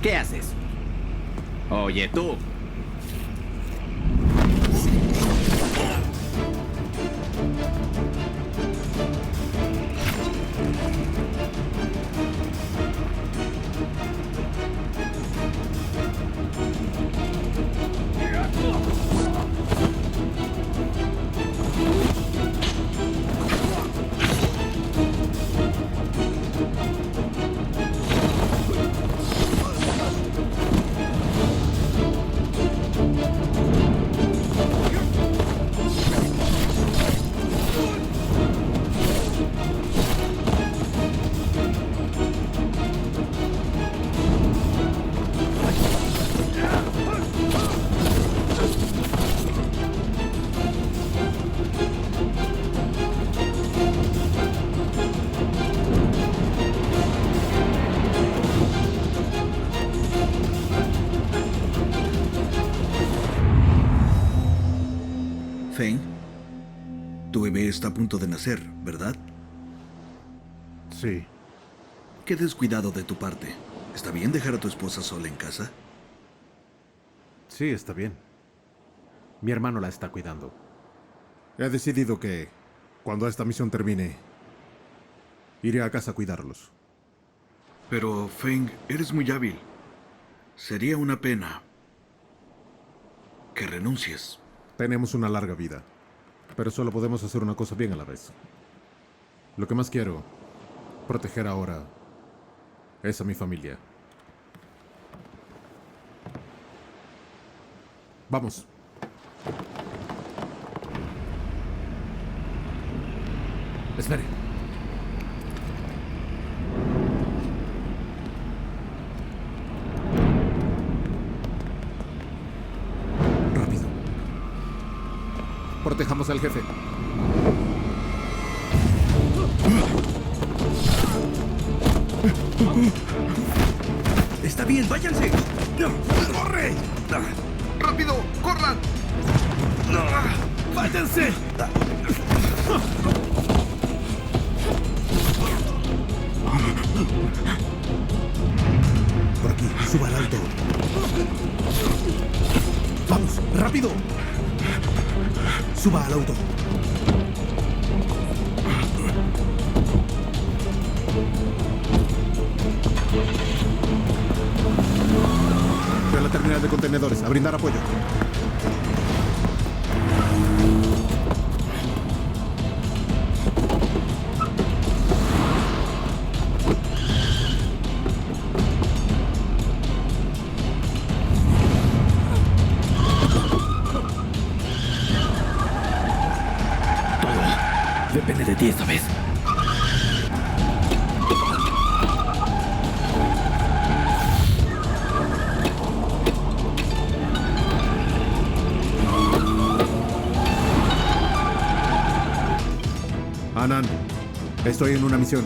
¿Qué haces? Oye, tú. Feng, tu bebé está a punto de nacer, ¿verdad? Sí. Qué descuidado de tu parte. ¿Está bien dejar a tu esposa sola en casa? Sí, está bien. Mi hermano la está cuidando. He decidido que, cuando esta misión termine, iré a casa a cuidarlos. Pero, Feng, eres muy hábil. Sería una pena que renuncies. Tenemos una larga vida, pero solo podemos hacer una cosa bien a la vez. Lo que más quiero proteger ahora es a mi familia. Vamos. Espere. Rápido. Protejamos al jefe. Está bien, váyanse. ¡Corre! ¡Rápido! ¡Corran! ¡Váyanse! Por aquí, suba al alto. Vamos, rápido. Suba al auto. Ve a la terminal de contenedores, a brindar apoyo. Depende de ti esta vez. Anan, estoy en una misión.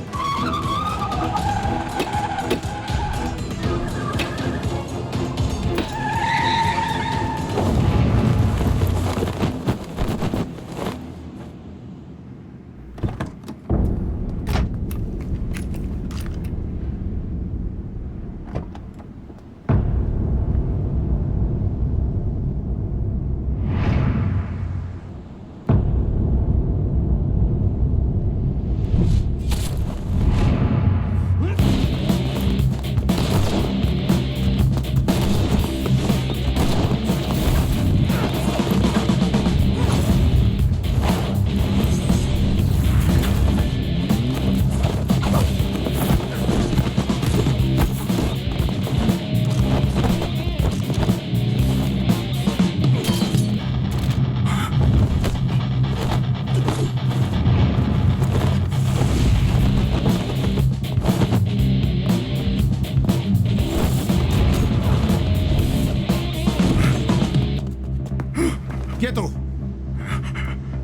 ¡Quieto!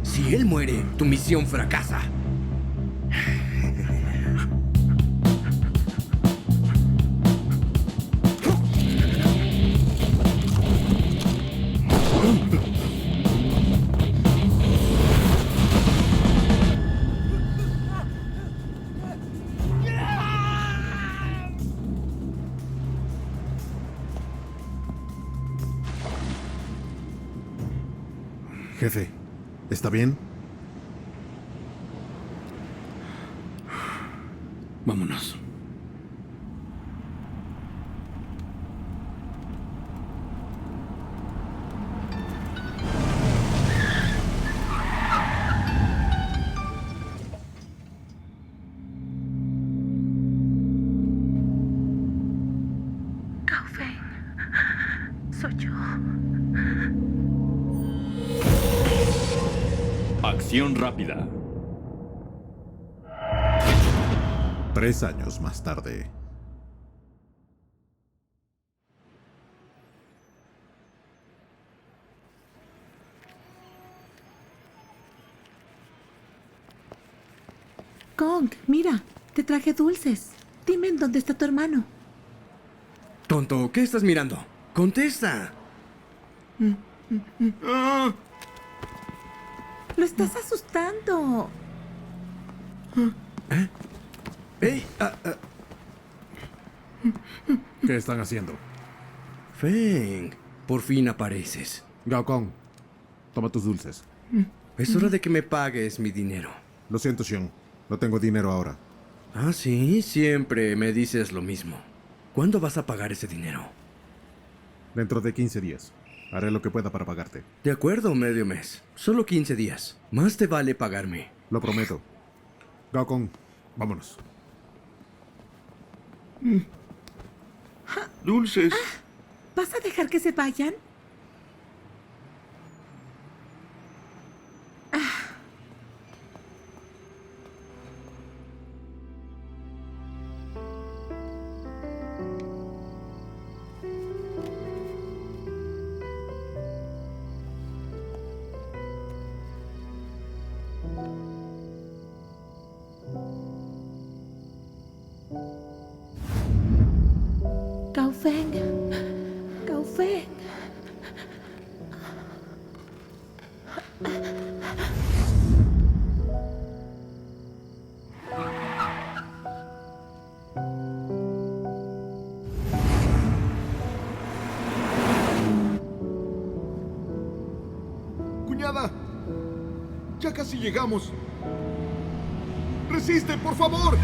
Si él muere, tu misión fracasa. Jefe, ¿está bien? Vámonos. Gao Feng, soy yo. Acción rápida. 3 años más tarde. Kong, mira, te traje dulces. Dime en dónde está tu hermano. Tonto, ¿qué estás mirando? ¡Contesta! Ah, Lo estás asustando. ¡Ey! ¿Qué están haciendo? Feng, por fin apareces. Gao Kong, toma tus dulces. Es hora de que me pagues mi dinero. Lo siento, Xion. No tengo dinero ahora. Ah, sí, siempre me dices lo mismo. ¿Cuándo vas a pagar ese dinero? Dentro de 15 días. Haré lo que pueda para pagarte. De acuerdo, medio mes. Solo 15 días. Más te vale pagarme. Lo prometo. Gao Kong, vámonos. Dulces. ¿Vas a dejar que se vayan? Gao Feng. Gao Feng. ¡Cuñada! ¡Ya casi llegamos! ¡Resiste, por favor!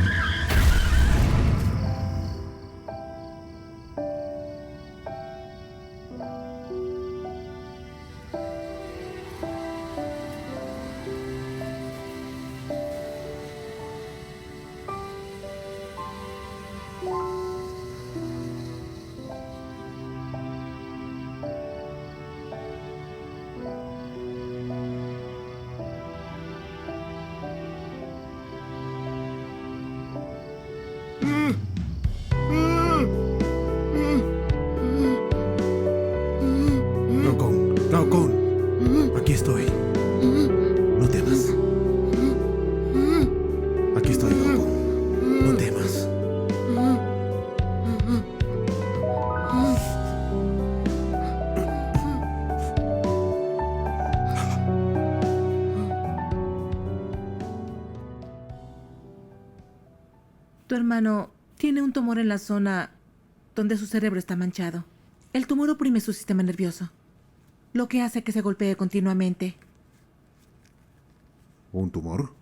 Gao Kong, Gao Kong. Aquí estoy. No temas. Aquí estoy, Gao Kong. No temas. Tu hermano tiene un tumor en la zona donde su cerebro está manchado. El tumor oprime su sistema nervioso, lo que hace que se golpee continuamente. ¿Un tumor?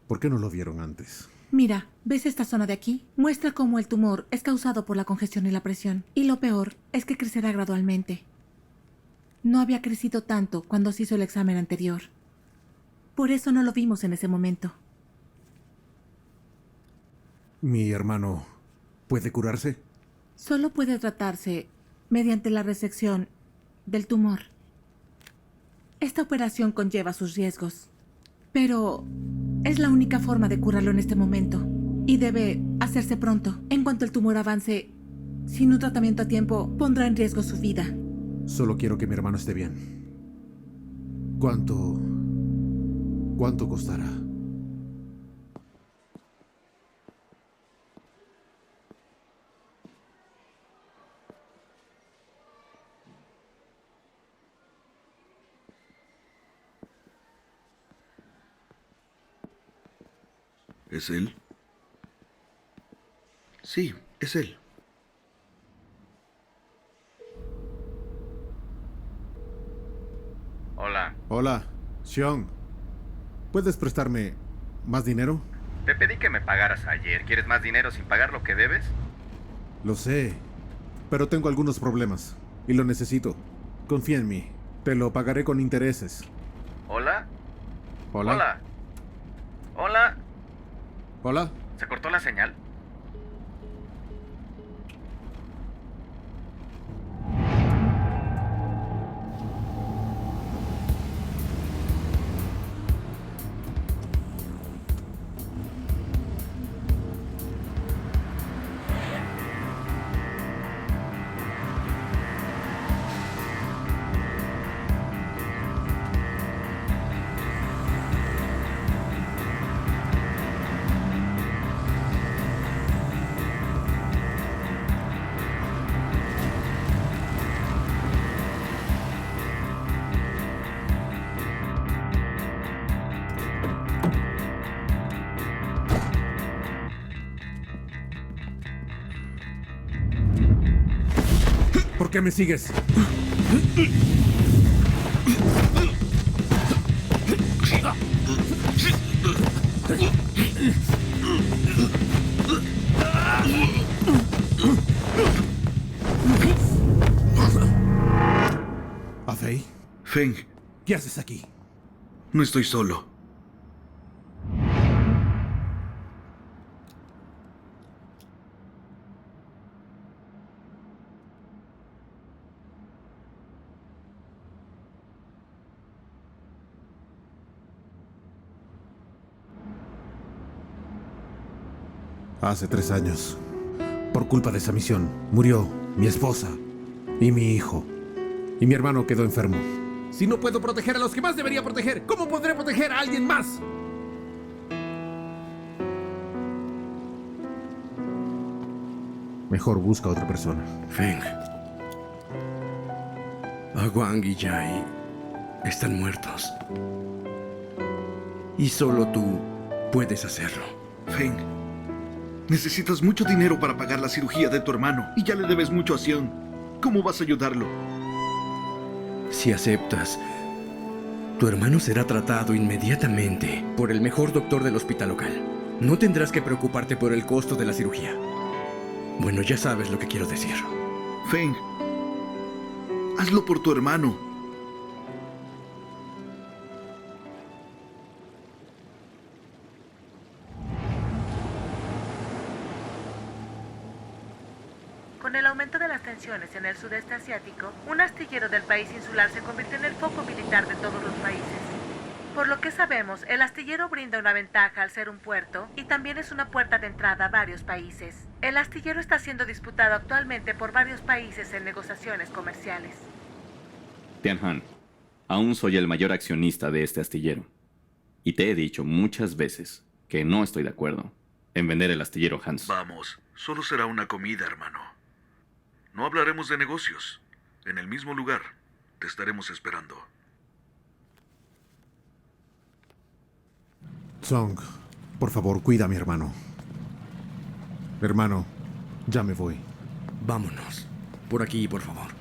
¿Por qué no lo vieron antes? Mira, ¿ves esta zona de aquí? Muestra cómo el tumor es causado por la congestión y la presión. Y lo peor es que crecerá gradualmente. No había crecido tanto cuando se hizo el examen anterior. Por eso no lo vimos en ese momento. ¿Mi hermano puede curarse? Solo puede tratarse mediante la resección del tumor. Esta operación conlleva sus riesgos, pero es la única forma de curarlo en este momento y debe hacerse pronto. En cuanto el tumor avance, sin un tratamiento a tiempo, pondrá en riesgo su vida. Solo quiero que mi hermano esté bien. ¿Cuánto costará? ¿Es él? Sí, es él. Hola. Hola, Xiong. ¿Puedes prestarme más dinero? Te pedí que me pagaras ayer. ¿Quieres más dinero sin pagar lo que debes? Lo sé, pero tengo algunos problemas y lo necesito. Confía en mí. Te lo pagaré con intereses. ¿Hola? Hola. Hola. Hola. Hola. ¿Se cortó la señal? ¿Por qué me sigues? ¿Afei? Feng, ¿Qué haces aquí? no estoy solo. Hace 3 años, por culpa de esa misión, murió mi esposa y mi hijo. Y mi hermano quedó enfermo. Si no puedo proteger a los que más debería proteger, ¿cómo podré proteger a alguien más? Mejor busca a otra persona. Feng. Wang y Jai están muertos. Y solo tú puedes hacerlo. Feng, necesitas mucho dinero para pagar la cirugía de tu hermano y ya le debes mucho a Xion. ¿Cómo vas a ayudarlo? Si aceptas, tu hermano será tratado inmediatamente por el mejor doctor del hospital local. No tendrás que preocuparte por el costo de la cirugía. Bueno, ya sabes lo que quiero decir. Feng, hazlo por tu hermano. Con el aumento de las tensiones en el sudeste asiático, un astillero del país insular se convirtió en el foco militar de todos los países. Por lo que sabemos, el astillero brinda una ventaja al ser un puerto y también es una puerta de entrada a varios países. El astillero está siendo disputado actualmente por varios países en negociaciones comerciales. Tianhan, aún soy el mayor accionista de este astillero. Y te he dicho muchas veces que no estoy de acuerdo en vender el astillero Hans. Vamos, solo será una comida, hermano. No hablaremos de negocios. En el mismo lugar. Te estaremos esperando. Song, por favor, cuida a mi hermano. Hermano, ya me voy. Vámonos. Por aquí, por favor.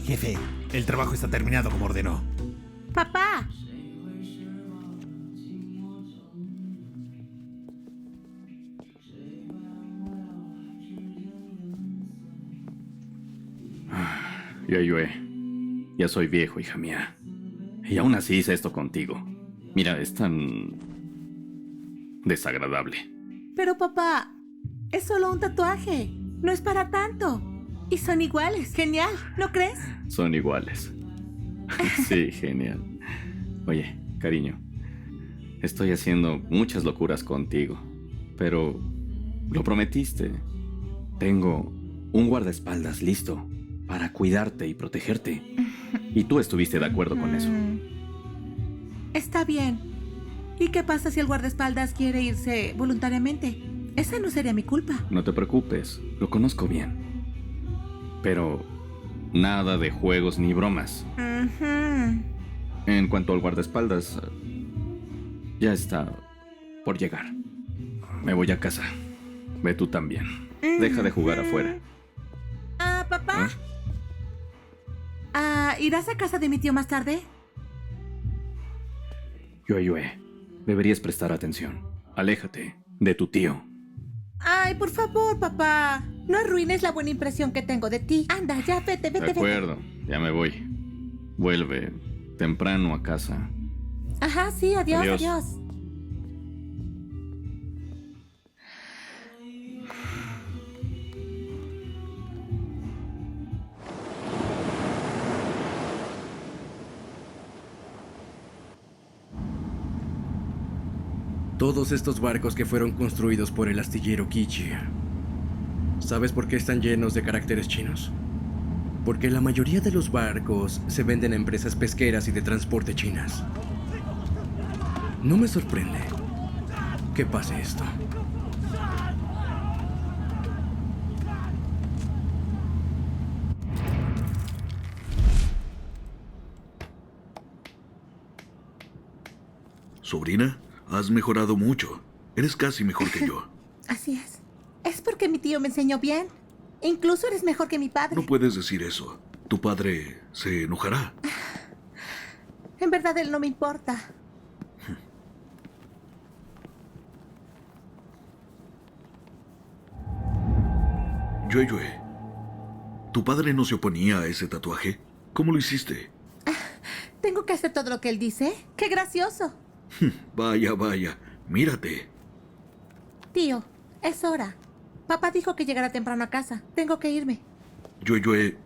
Jefe, el trabajo está terminado como ordenó. ¡Papá! Yue, ya soy viejo, hija mía. Y aún así hice esto contigo. Mira, es tan desagradable. Pero papá, es solo un tatuaje. No es para tanto. Y son iguales. Genial, ¿no crees? Son iguales. Sí, genial. Oye, cariño, estoy haciendo muchas locuras contigo, pero lo prometiste. Tengo un guardaespaldas listo para cuidarte y protegerte. Y tú estuviste de acuerdo con eso. Está bien. ¿Y qué pasa si el guardaespaldas quiere irse voluntariamente? Esa no sería mi culpa. No te preocupes, lo conozco bien. Pero nada de juegos ni bromas. Ujú. En cuanto al guardaespaldas, ya está por llegar. Me voy a casa. Ve tú también. Deja de jugar afuera. Papá. ¿Irás a casa de mi tío más tarde? Yue, deberías prestar atención. Aléjate de tu tío. Ay, por favor, papá. No arruines la buena impresión que tengo de ti. Anda, ya, vete. De acuerdo, ya me voy. Vuelve temprano a casa. Ajá, sí, adiós. Adiós. Todos estos barcos que fueron construidos por el astillero Kichi. ¿Sabes por qué están llenos de caracteres chinos? Porque la mayoría de los barcos se venden a empresas pesqueras y de transporte chinas. No me sorprende que pase esto. Sobrina, has mejorado mucho. Eres casi mejor que yo. Así es. Es porque mi tío me enseñó bien. Incluso eres mejor que mi padre. No puedes decir eso. Tu padre se enojará. En verdad, él no me importa. Yue, ¿tu padre no se oponía a ese tatuaje? ¿Cómo lo hiciste? ¿Tengo que hacer todo lo que él dice? ¡Qué gracioso! Vaya, mírate. Tío, es hora. Papá dijo que llegara temprano a casa. Tengo que irme. Yue,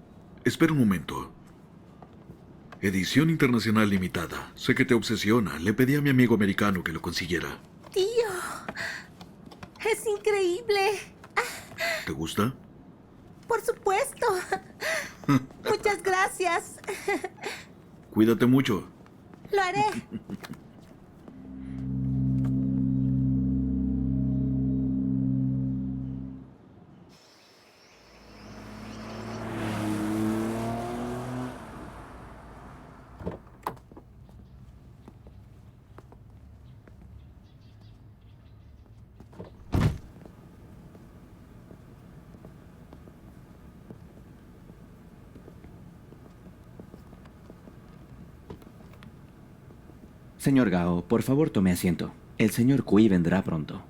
espera un momento. Edición internacional limitada. Sé que te obsesiona. Le pedí a mi amigo americano que lo consiguiera. Tío, es increíble. ¿Te gusta? Por supuesto. Muchas gracias. Cuídate mucho. Lo haré. Señor Gao, por favor tome asiento. El señor Kui vendrá pronto.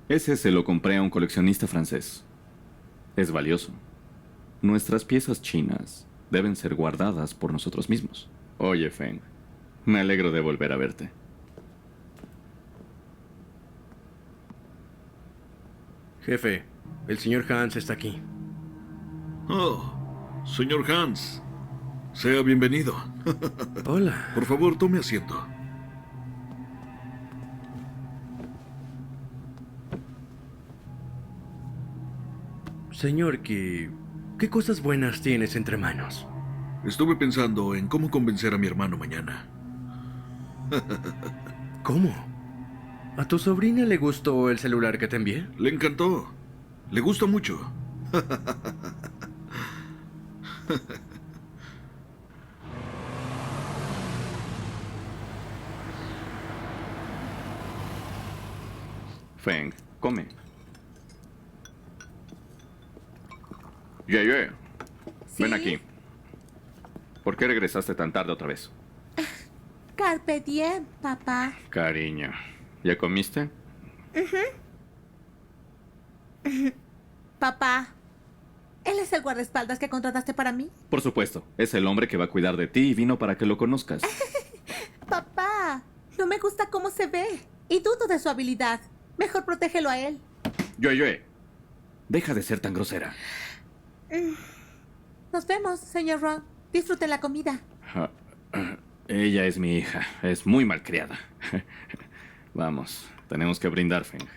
Ese se lo compré a un coleccionista francés. Es valioso. Nuestras piezas chinas deben ser guardadas por nosotros mismos. Oye, Feng, me alegro de volver a verte. Jefe, el señor Hans está aquí. Oh, señor Hans. Sea bienvenido. Hola. Por favor, tome asiento. Señor Ki, ¿qué cosas buenas tienes entre manos? Estuve pensando en cómo convencer a mi hermano mañana. ¿Cómo? ¿A tu sobrina le gustó el celular que te envié? Le encantó. Le gusta mucho. Feng, come. Yue, ¿Sí? ven aquí. ¿Por qué regresaste tan tarde otra vez? Carpe diem, papá. Cariño, ¿ya comiste? Papá, ¿él es el guardaespaldas que contrataste para mí? Por supuesto, es el hombre que va a cuidar de ti y vino para que lo conozcas. Papá, no me gusta cómo se ve. Y dudo de su habilidad. Mejor protégelo a él. Yue, deja de ser tan grosera. Nos vemos, señor Ron. Disfrute la comida. Ella es mi hija. Es muy malcriada. Vamos, tenemos que brindar, Feng.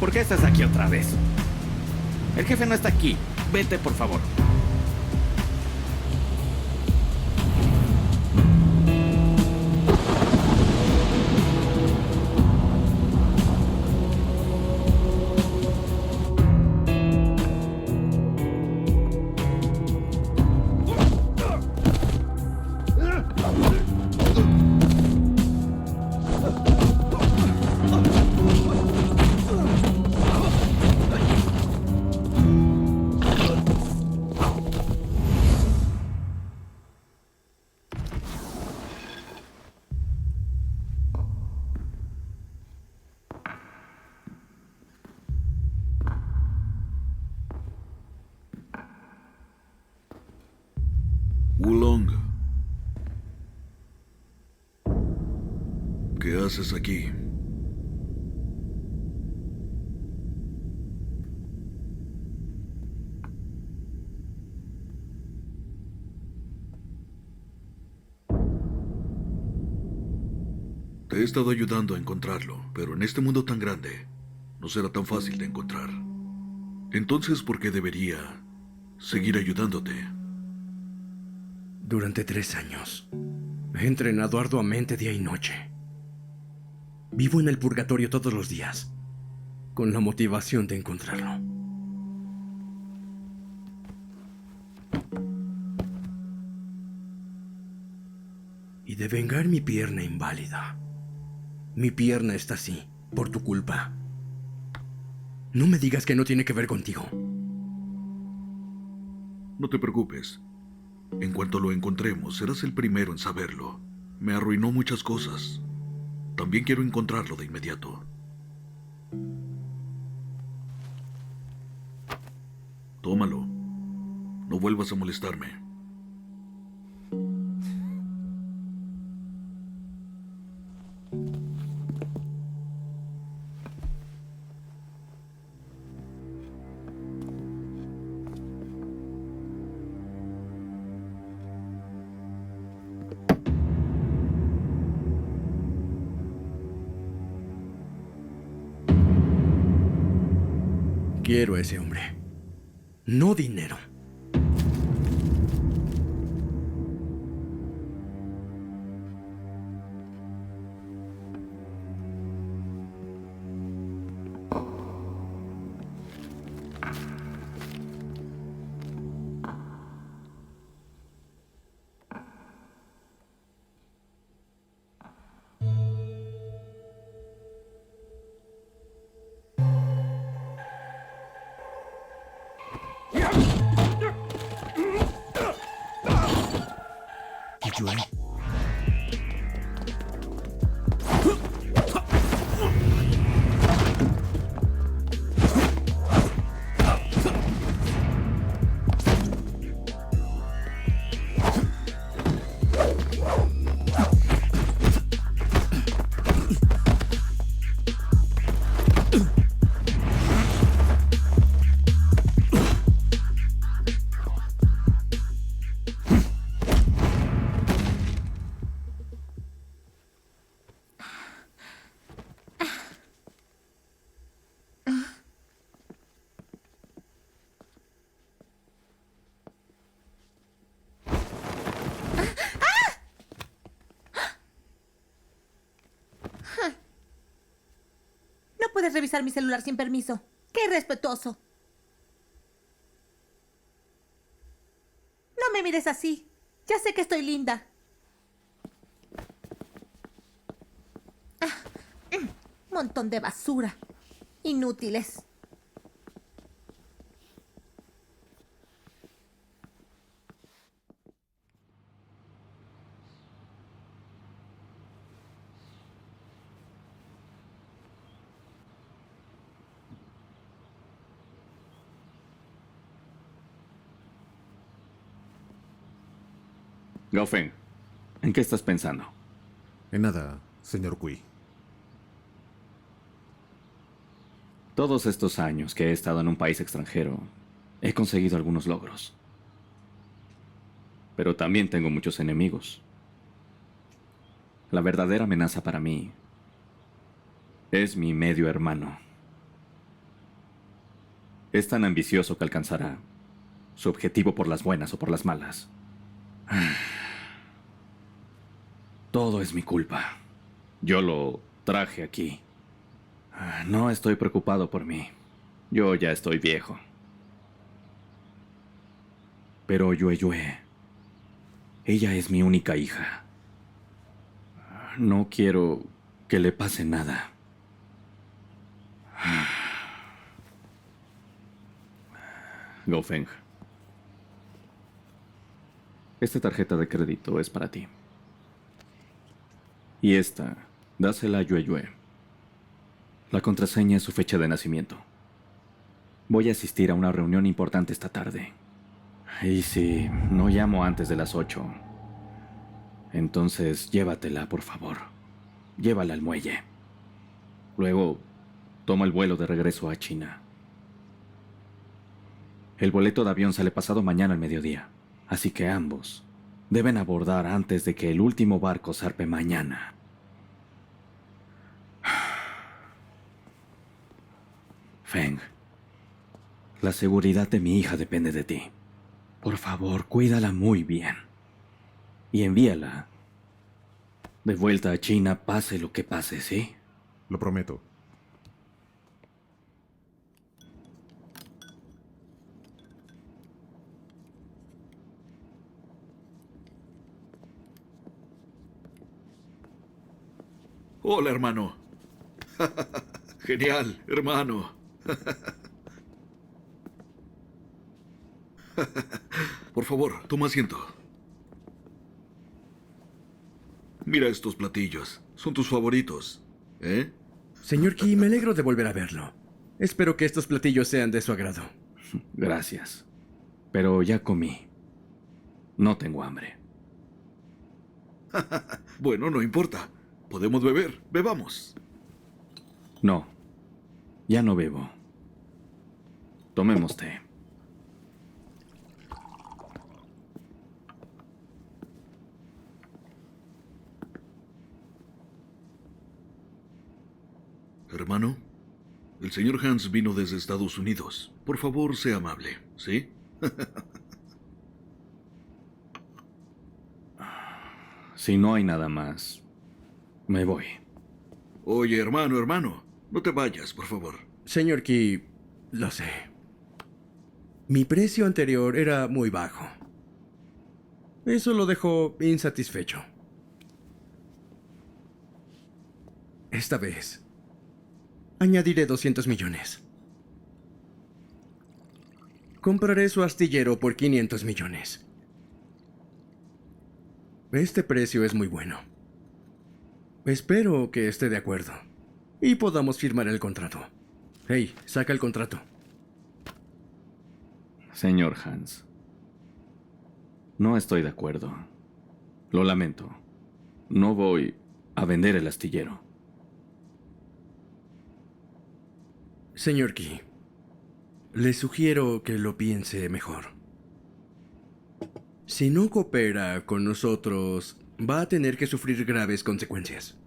¿Por qué estás aquí otra vez? El jefe no está aquí. Vete, por favor. Wulong. ¿Qué haces aquí? Te he estado ayudando a encontrarlo, pero en este mundo tan grande no será tan fácil de encontrar. Entonces, ¿por qué debería seguir ayudándote? Durante 3 años, he entrenado arduamente día y noche. Vivo en el purgatorio todos los días, con la motivación de encontrarlo. Y de vengar mi pierna inválida. Mi pierna está así, por tu culpa. No me digas que no tiene que ver contigo. No te preocupes. En cuanto lo encontremos, serás el primero en saberlo. Me arruinó muchas cosas. También quiero encontrarlo de inmediato. Tómalo. No vuelvas a molestarme. Quiero a ese hombre. No dinero. No puedes revisar mi celular sin permiso. ¡Qué irrespetuoso! No me mires así. Ya sé que estoy linda. Montón de basura. Inútiles. Gao Feng, ¿en qué estás pensando? En nada, señor Kui. Todos estos años que he estado en un país extranjero, he conseguido algunos logros. Pero también tengo muchos enemigos. La verdadera amenaza para mí es mi medio hermano. Es tan ambicioso que alcanzará su objetivo por las buenas o por las malas. Todo es mi culpa. Yo lo traje aquí. No estoy preocupado por mí. Yo ya estoy viejo. Pero Yue, ella es mi única hija. No quiero que le pase nada. Gao Feng, esta tarjeta de crédito es para ti. Y esta, dásela a Yue. La contraseña es su fecha de nacimiento. Voy a asistir a una reunión importante esta tarde. Y si no llamo antes de las 8, entonces llévatela, por favor. Llévala al muelle. Luego, toma el vuelo de regreso a China. El boleto de avión sale pasado mañana al mediodía, así que ambos deben abordar antes de que el último barco zarpe mañana. Feng, la seguridad de mi hija depende de ti. Por favor, cuídala muy bien. Y envíala de vuelta a China, pase lo que pase, ¿sí? Lo prometo. Hola, hermano. Genial, hermano. Por favor, toma asiento. Mira estos platillos. Son tus favoritos, ¿eh? Señor Ki, me alegro de volver a verlo. Espero que estos platillos sean de su agrado. Gracias. Pero ya comí. No tengo hambre. Bueno, no importa. Podemos beber. Bebamos. No. Ya no bebo. Tomemos té. Hermano, el señor Hans vino desde Estados Unidos. Por favor, sea amable, ¿sí? Si no hay nada más, me voy. Oye, hermano, no te vayas, por favor. Señor Ki, lo sé. Mi precio anterior era muy bajo. Eso lo dejó insatisfecho. Esta vez, añadiré 200 millones. Compraré su astillero por 500 millones. Este precio es muy bueno. Espero que esté de acuerdo y podamos firmar el contrato. Hey, saca el contrato. Señor Hans, no estoy de acuerdo. Lo lamento. No voy a vender el astillero. Señor Ki, le sugiero que lo piense mejor. Si no coopera con nosotros, va a tener que sufrir graves consecuencias.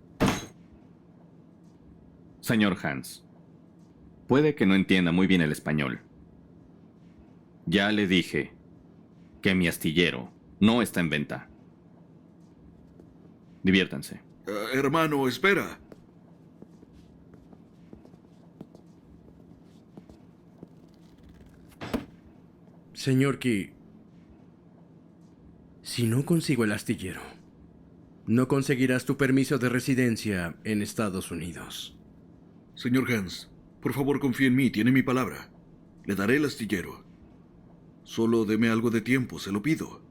Señor Hans, puede que no entienda muy bien el español. Ya le dije que mi astillero no está en venta. Diviértanse. Hermano, espera. Señor Ki, si no consigo el astillero, no conseguirás tu permiso de residencia en Estados Unidos. Señor Hans, por favor confíe en mí, tiene mi palabra. Le daré el astillero. Solo deme algo de tiempo, se lo pido.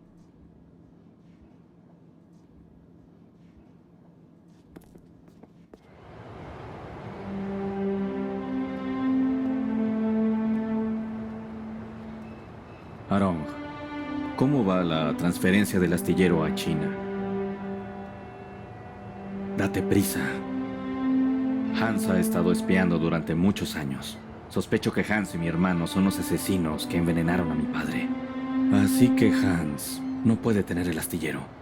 Arong, ¿Cómo va la transferencia del astillero a China? Date prisa. Hans ha estado espiando durante muchos años. Sospecho que Hans y mi hermano son los asesinos que envenenaron a mi padre. Así que Hans no puede tener el astillero.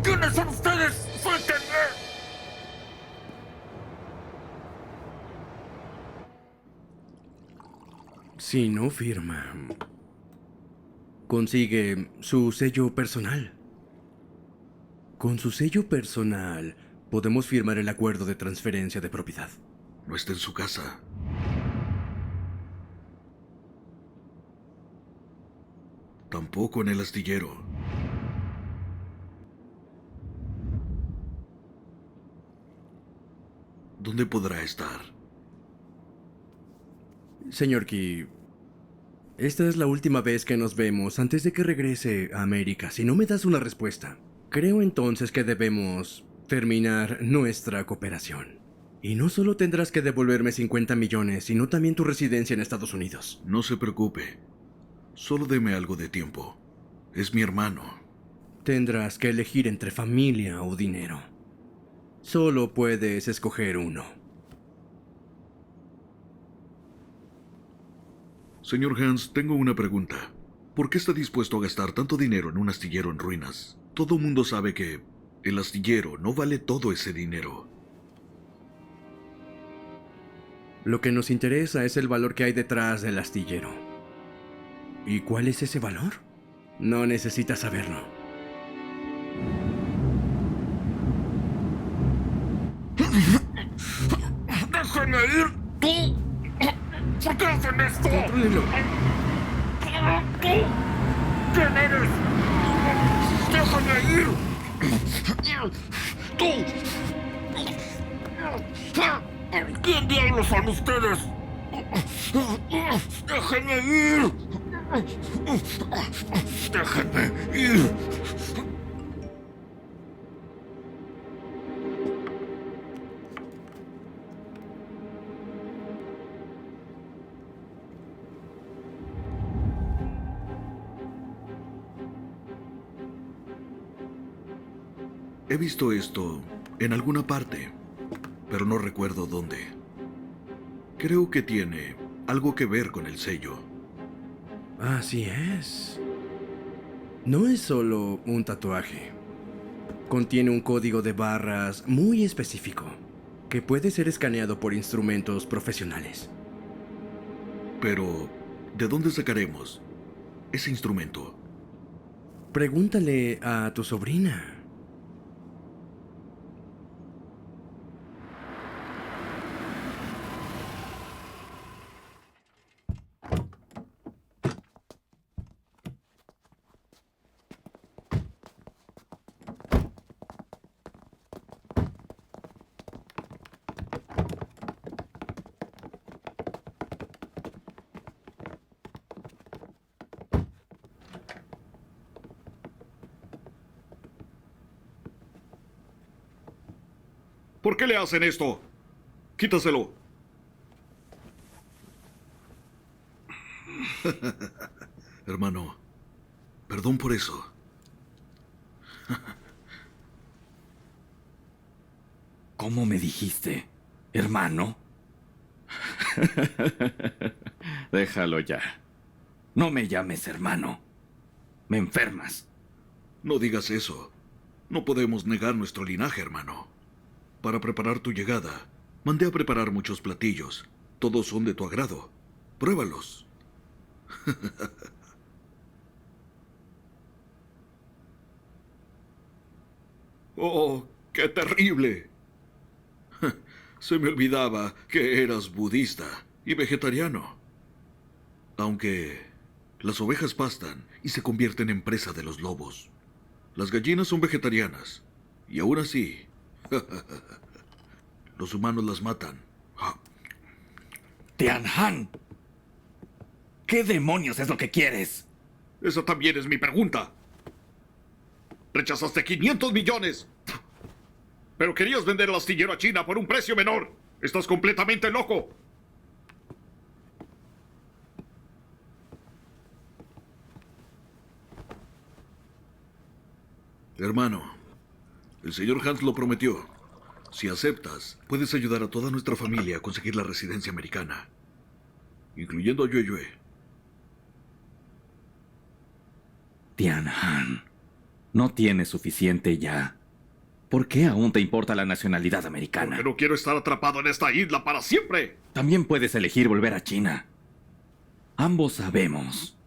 ¿Quiénes son ustedes? ¡Suéltenme! Si no firma, consigue su sello personal. Con su sello personal, podemos firmar el acuerdo de transferencia de propiedad. No está en su casa. Tampoco en el astillero. ¿Dónde podrá estar? Señor Key, esta es la última vez que nos vemos antes de que regrese a América. Si no me das una respuesta, creo entonces que debemos terminar nuestra cooperación. Y no solo tendrás que devolverme 50 millones, sino también tu residencia en Estados Unidos. No se preocupe. Solo deme algo de tiempo. Es mi hermano. Tendrás que elegir entre familia o dinero. Solo puedes escoger uno. Señor Hans, tengo una pregunta. ¿Por qué está dispuesto a gastar tanto dinero en un astillero en ruinas? Todo mundo sabe que el astillero no vale todo ese dinero. Lo que nos interesa es el valor que hay detrás del astillero. ¿Y cuál es ese valor? No necesitas saberlo. ¡Déjenme ir! ¡Tú! ¿Por qué hacen esto? Contrólelo. ¿Tú? ¿Quién eres? ¡Déjenme ir! ¡Tú! ¿Quién diablos son ustedes? ¡Déjenme ir! ¡Déjenme ir! He visto esto en alguna parte, pero no recuerdo dónde. Creo que tiene algo que ver con el sello. Así es. No es solo un tatuaje. Contiene un código de barras muy específico que puede ser escaneado por instrumentos profesionales. Pero, ¿de dónde sacaremos ese instrumento? Pregúntale a tu sobrina. ¿Por qué le hacen esto? Quítaselo. Hermano, perdón por eso. ¿Cómo me dijiste, hermano? Déjalo ya. No me llames hermano. Me enfermas. No digas eso. No podemos negar nuestro linaje, hermano. Para preparar tu llegada, mandé a preparar muchos platillos. Todos son de tu agrado. Pruébalos. ¡Oh, qué terrible! Se me olvidaba que eras budista y vegetariano. Aunque las ovejas pastan y se convierten en presa de los lobos. Las gallinas son vegetarianas. Y aún así, los humanos las matan. Tianhan. ¿Qué demonios es lo que quieres? Esa también es mi pregunta. Rechazaste 500 millones. Pero querías vender el astillero a China por un precio menor. Estás completamente loco. Hermano, el señor Hans lo prometió. Si aceptas, puedes ayudar a toda nuestra familia a conseguir la residencia americana, incluyendo a Yue Yue. Tianhan, no tienes suficiente ya. ¿Por qué aún te importa la nacionalidad americana? Porque no quiero estar atrapado en esta isla para siempre. También puedes elegir volver a China. Ambos sabemos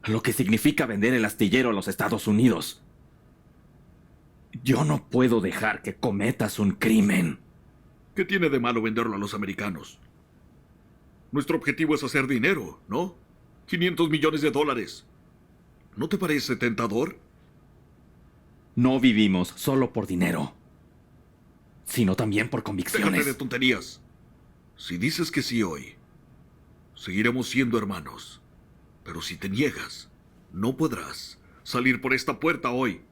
lo que significa vender el astillero a los Estados Unidos. Yo no puedo dejar que cometas un crimen. ¿Qué tiene de malo venderlo a los americanos? Nuestro objetivo es hacer dinero, ¿no? 500 millones de dólares. ¿No te parece tentador? No vivimos solo por dinero, sino también por convicciones. Déjate de tonterías. Si dices que sí hoy, seguiremos siendo hermanos. Pero si te niegas, no podrás salir por esta puerta hoy.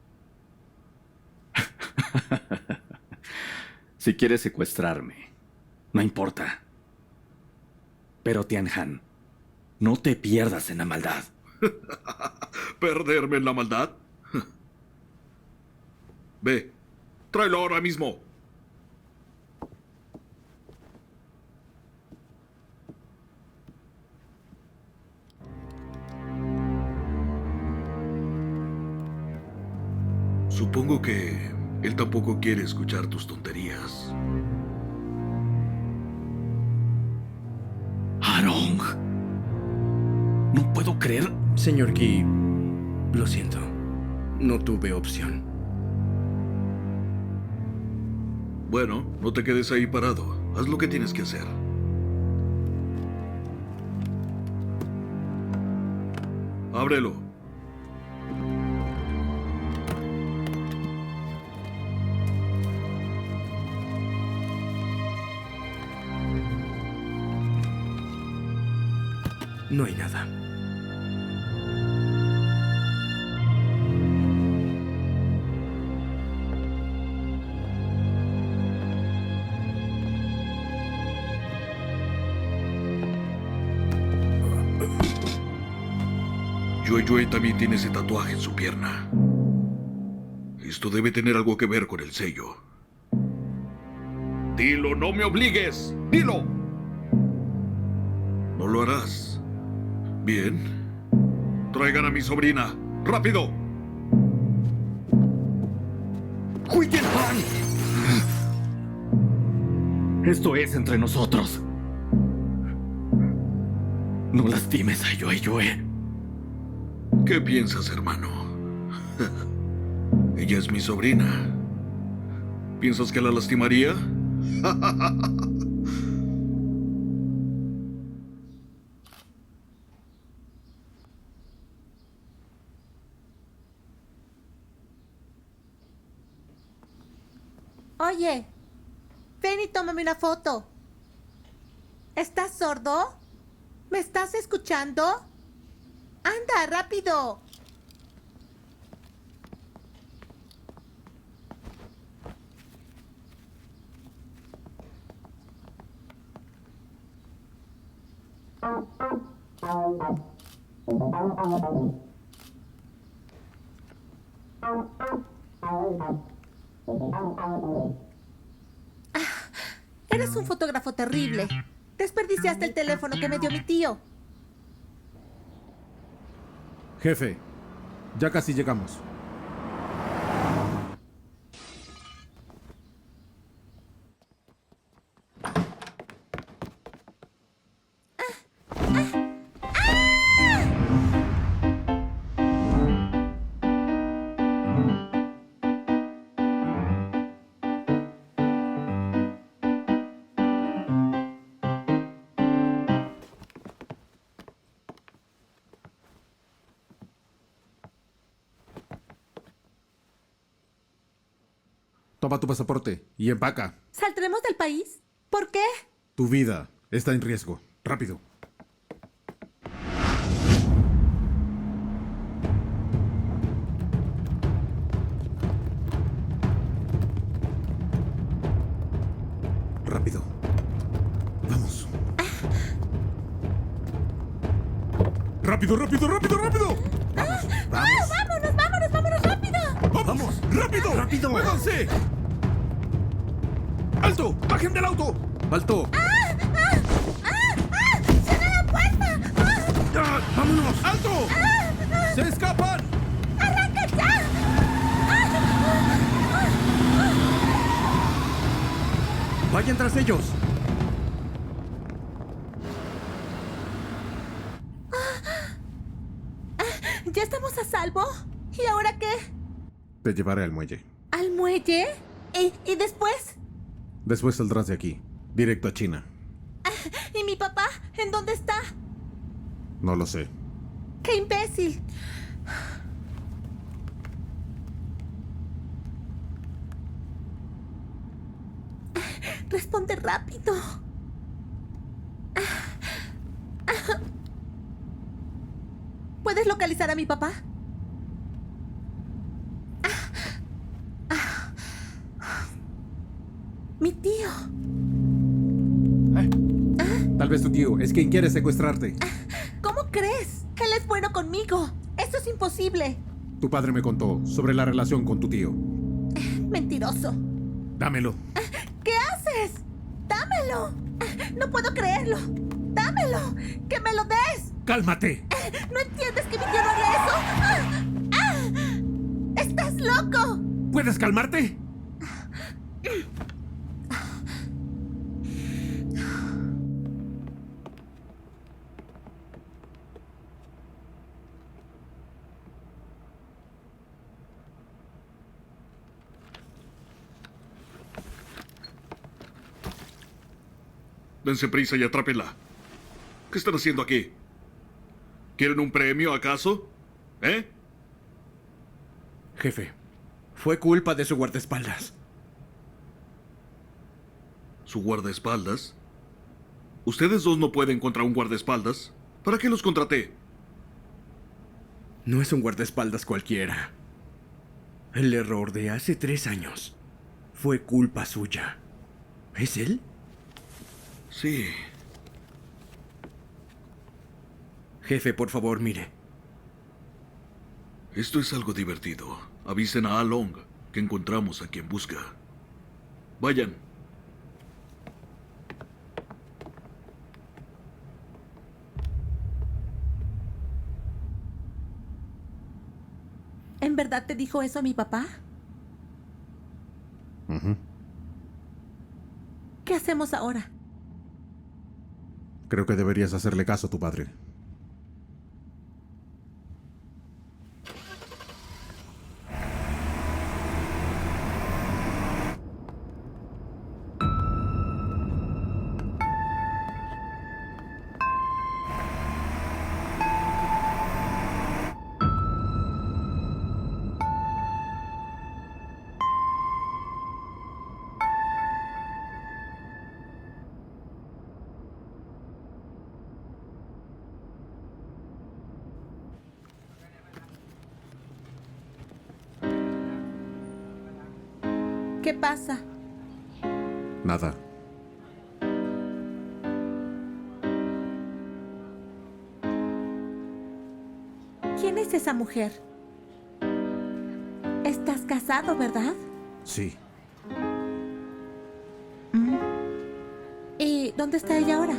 Si quieres secuestrarme, no importa. Pero Tianhan, no te pierdas en la maldad. ¿Perderme en la maldad? Ve, tráelo ahora mismo. Supongo que él tampoco quiere escuchar tus tonterías. Arong. No puedo creer. Señor Ki, lo siento. No tuve opción. Bueno, no te quedes ahí parado. Haz lo que tienes que hacer. Ábrelo. No hay nada. Yue Yue también tiene ese tatuaje en su pierna. Esto debe tener algo que ver con el sello. Dilo, no me obligues. Dilo. No lo harás. Bien. Traigan a mi sobrina. ¡Rápido! ¡Hui Tianhan! Esto es entre nosotros. No lastimes a Yue Yue. ¿Qué piensas, hermano? Ella es mi sobrina. ¿Piensas que la lastimaría? Oye, ven y tómame una foto. ¿Estás sordo? ¿Me estás escuchando? ¡Anda, rápido! Eres un fotógrafo terrible. Desperdiciaste el teléfono que me dio mi tío. Jefe, ya casi llegamos. Toma tu pasaporte y empaca. ¿Saldremos del país? ¿Por qué? Tu vida está en riesgo. Rápido. Rápido. Vamos. Rápido, rápido, rápido, rápido. Vamos, vamos. ¡Vámonos rápido! Vamos, rápido. ¡Rápido! ¡Muévanse! ¡Alto! ¡Bajen del auto! ¡Alto! ¡Cierra la puerta! ¡Ah! ¡Vámonos! ¡Alto! ¡Se escapan! ¡Arranca ya! ¡Vayan tras ellos! ¿Ya estamos a salvo? ¿Y ahora qué? Te llevaré al muelle. ¿Al muelle? ¿Y después? Después saldrás de aquí, directo a China. ¿Y mi papá? ¿En dónde está? No lo sé. ¡Qué imbécil! Responde rápido. ¿Puedes localizar a mi papá? Mi tío. Tal vez tu tío es quien quiere secuestrarte. ¿Cómo crees? Él es bueno conmigo. Eso es imposible. Tu padre me contó sobre la relación con tu tío. Mentiroso. Dámelo. ¿Qué haces? ¡Dámelo! No puedo creerlo. ¡Dámelo! ¡Que me lo des! ¡Cálmate! ¿No entiendes que mi tío no haría eso? ¡Estás loco! ¿Puedes calmarte? Dense prisa y atrápenla. ¿Qué están haciendo aquí? ¿Quieren un premio, acaso? ¿Eh? Jefe, fue culpa de su guardaespaldas. ¿Su guardaespaldas? ¿Ustedes dos no pueden contra un guardaespaldas? ¿Para qué los contraté? No es un guardaespaldas cualquiera. El error de hace 3 años fue culpa suya. ¿Es él? Sí. Jefe, por favor, mire. Esto es algo divertido. Avisen a Along que encontramos a quien busca. Vayan. ¿En verdad te dijo eso mi papá? ¿Qué hacemos ahora? Creo que deberías hacerle caso a tu padre. ¿Qué pasa? Nada. ¿Quién es esa mujer? Estás casado, ¿verdad? Sí. ¿Y dónde está ella ahora?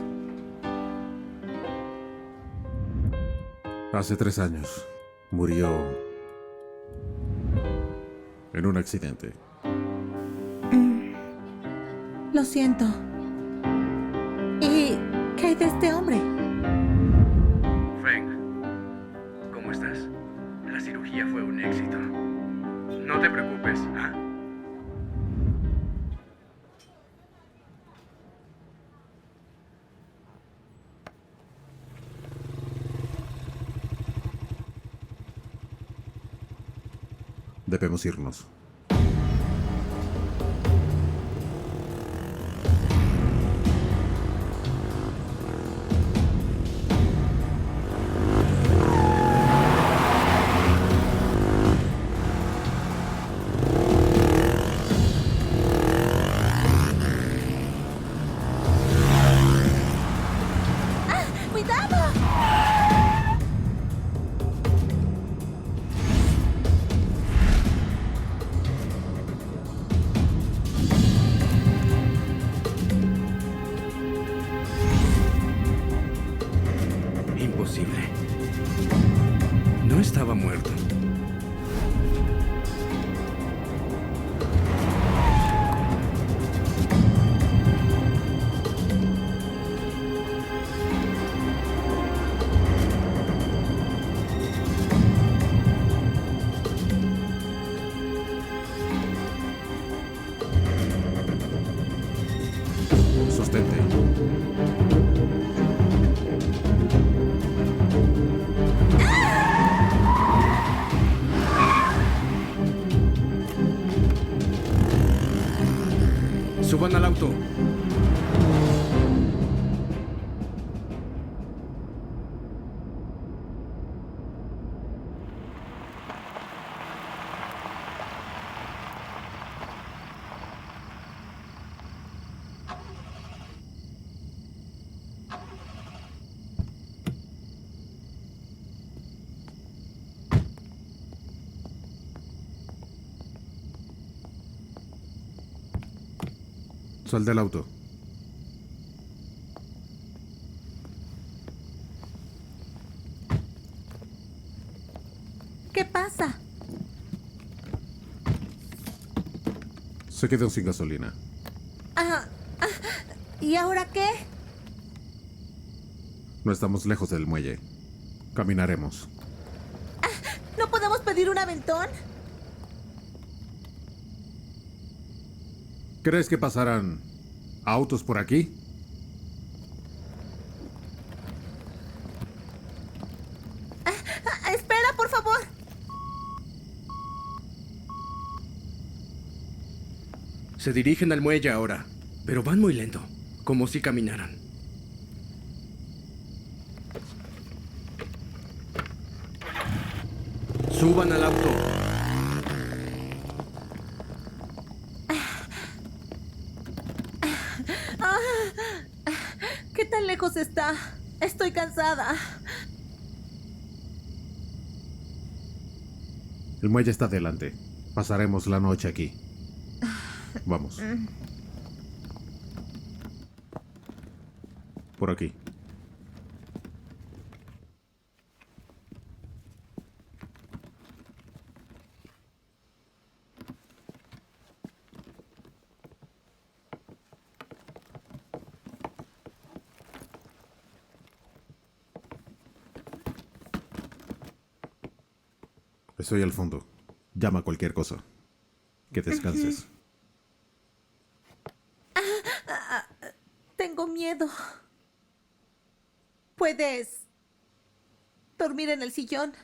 Hace 3 años murió en un accidente. Lo siento. ¿Y qué hay de este hombre? Feng, ¿cómo estás? La cirugía fue un éxito. No te preocupes, ¿ah? Debemos irnos. No estaba muerto. Sostente. Suban al auto. Sal del auto. ¿Qué pasa? Se quedó sin gasolina. ¿Y ahora qué? No estamos lejos del muelle. Caminaremos. ¿No podemos pedir un aventón? ¿Crees que pasarán autos por aquí? Espera, por favor. Se dirigen al muelle ahora, pero van muy lento, como si caminaran. Suban al auto. ¿Qué tan lejos está? Estoy cansada. El muelle está delante. Pasaremos la noche aquí. Vamos. Por aquí. Estoy al fondo. Llama cualquier cosa. Que descanses. Tengo miedo. ¿Puedes dormir en el sillón?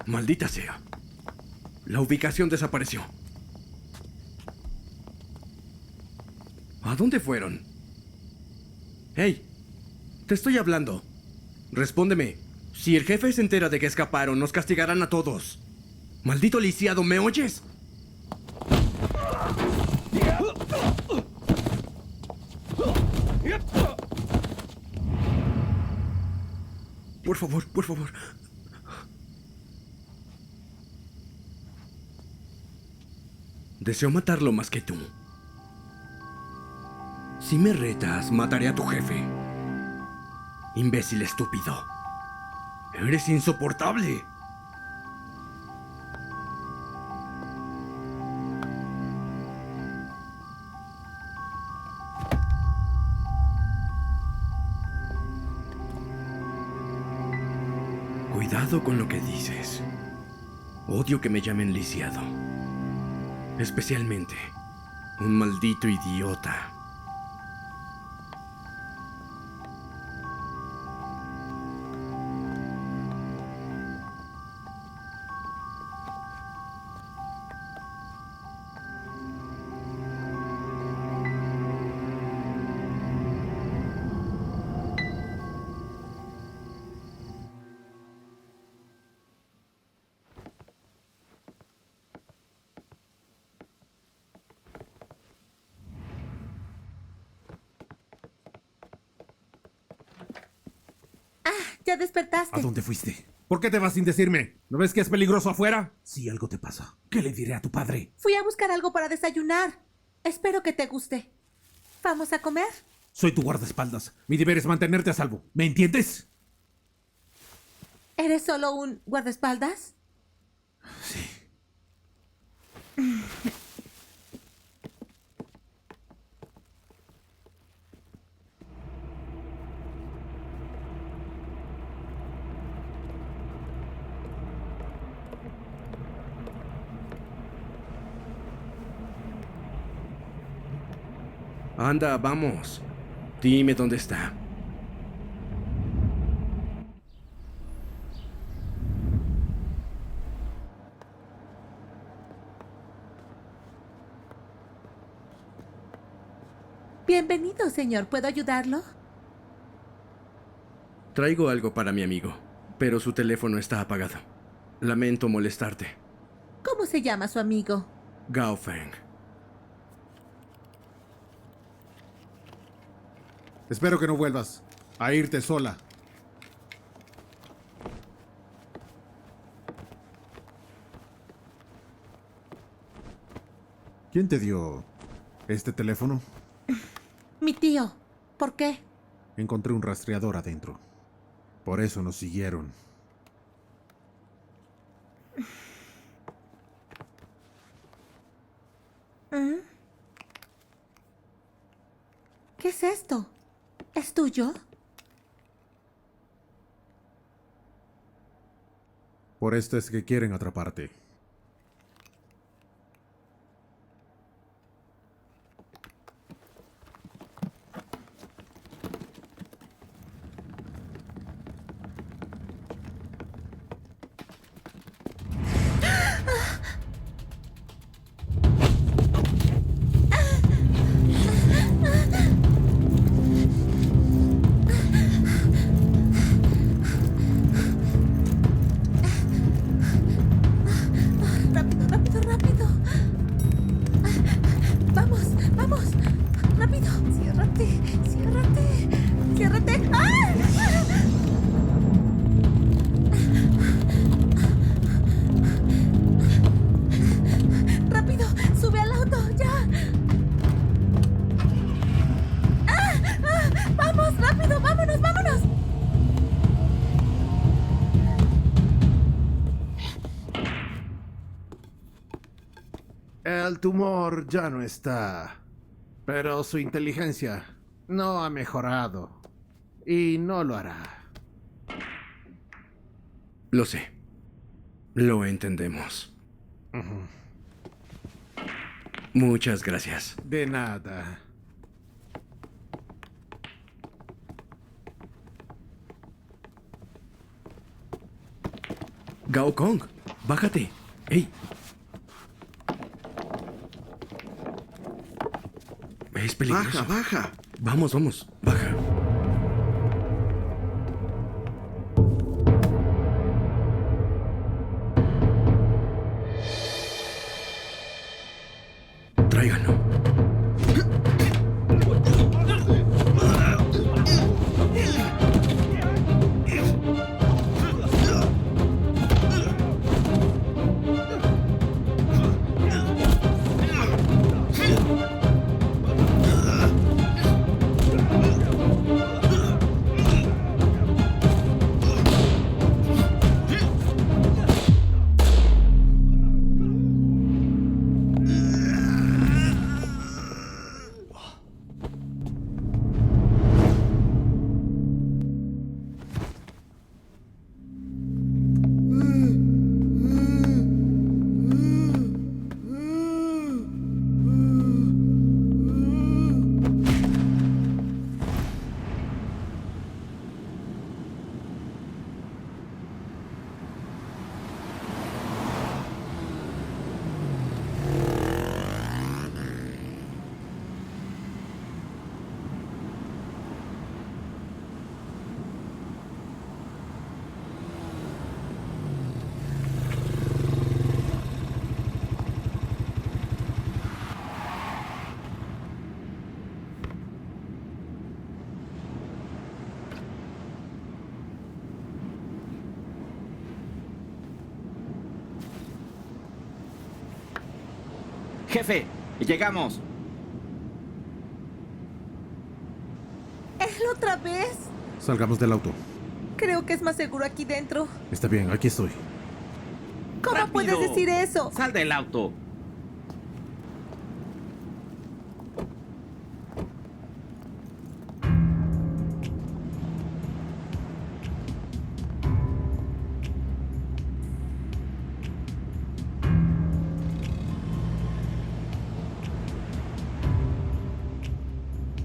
Maldita sea. La ubicación desapareció. ¿A dónde fueron? ¡Hey! Te estoy hablando. Respóndeme. Si el jefe se entera de que escaparon, nos castigarán a todos. ¡Maldito lisiado! ¿Me oyes? Por favor, por favor. Deseo matarlo más que tú. Si me retas, mataré a tu jefe. Imbécil estúpido. Eres insoportable. Cuidado con lo que dices. Odio que me llamen lisiado. Especialmente un maldito idiota. ¿Ya despertaste? ¿A dónde fuiste? ¿Por qué te vas sin decirme? ¿No ves que es peligroso afuera? Si algo te pasa, ¿qué le diré a tu padre? Fui a buscar algo para desayunar. Espero que te guste. ¿Vamos a comer? Soy tu guardaespaldas. Mi deber es mantenerte a salvo. ¿Me entiendes? ¿Eres solo un guardaespaldas? Sí. Anda, vamos. Dime dónde está. Bienvenido, señor. ¿Puedo ayudarlo? Traigo algo para mi amigo, pero su teléfono está apagado. Lamento molestarte. ¿Cómo se llama su amigo? Gao Feng. Espero que no vuelvas a irte sola. ¿Quién te dio este teléfono? Mi tío. ¿Por qué? Encontré un rastreador adentro. Por eso nos siguieron. ¿Qué es esto? ¿Es tuyo? Por esto es que quieren atraparte. Rápido, rápido, rápido. Vamos, vamos. Rápido. Ciérrate, ciérrate. Ciérrate. ¡Ah! Rápido, sube al auto, ya. Vamos, rápido, vámonos, vámonos. El tumor ya no está, pero su inteligencia no ha mejorado y no lo hará. Lo sé. Lo entendemos. Muchas gracias. De nada. Gao Kong, bájate. ¡Ey! Es peligroso. Baja, baja. Vamos, vamos, baja. Jefe, llegamos. ¿Él otra vez? Salgamos del auto. Creo que es más seguro aquí dentro. Está bien, aquí estoy. ¿Cómo ¡Rápido! puedes decir eso? Sal del auto.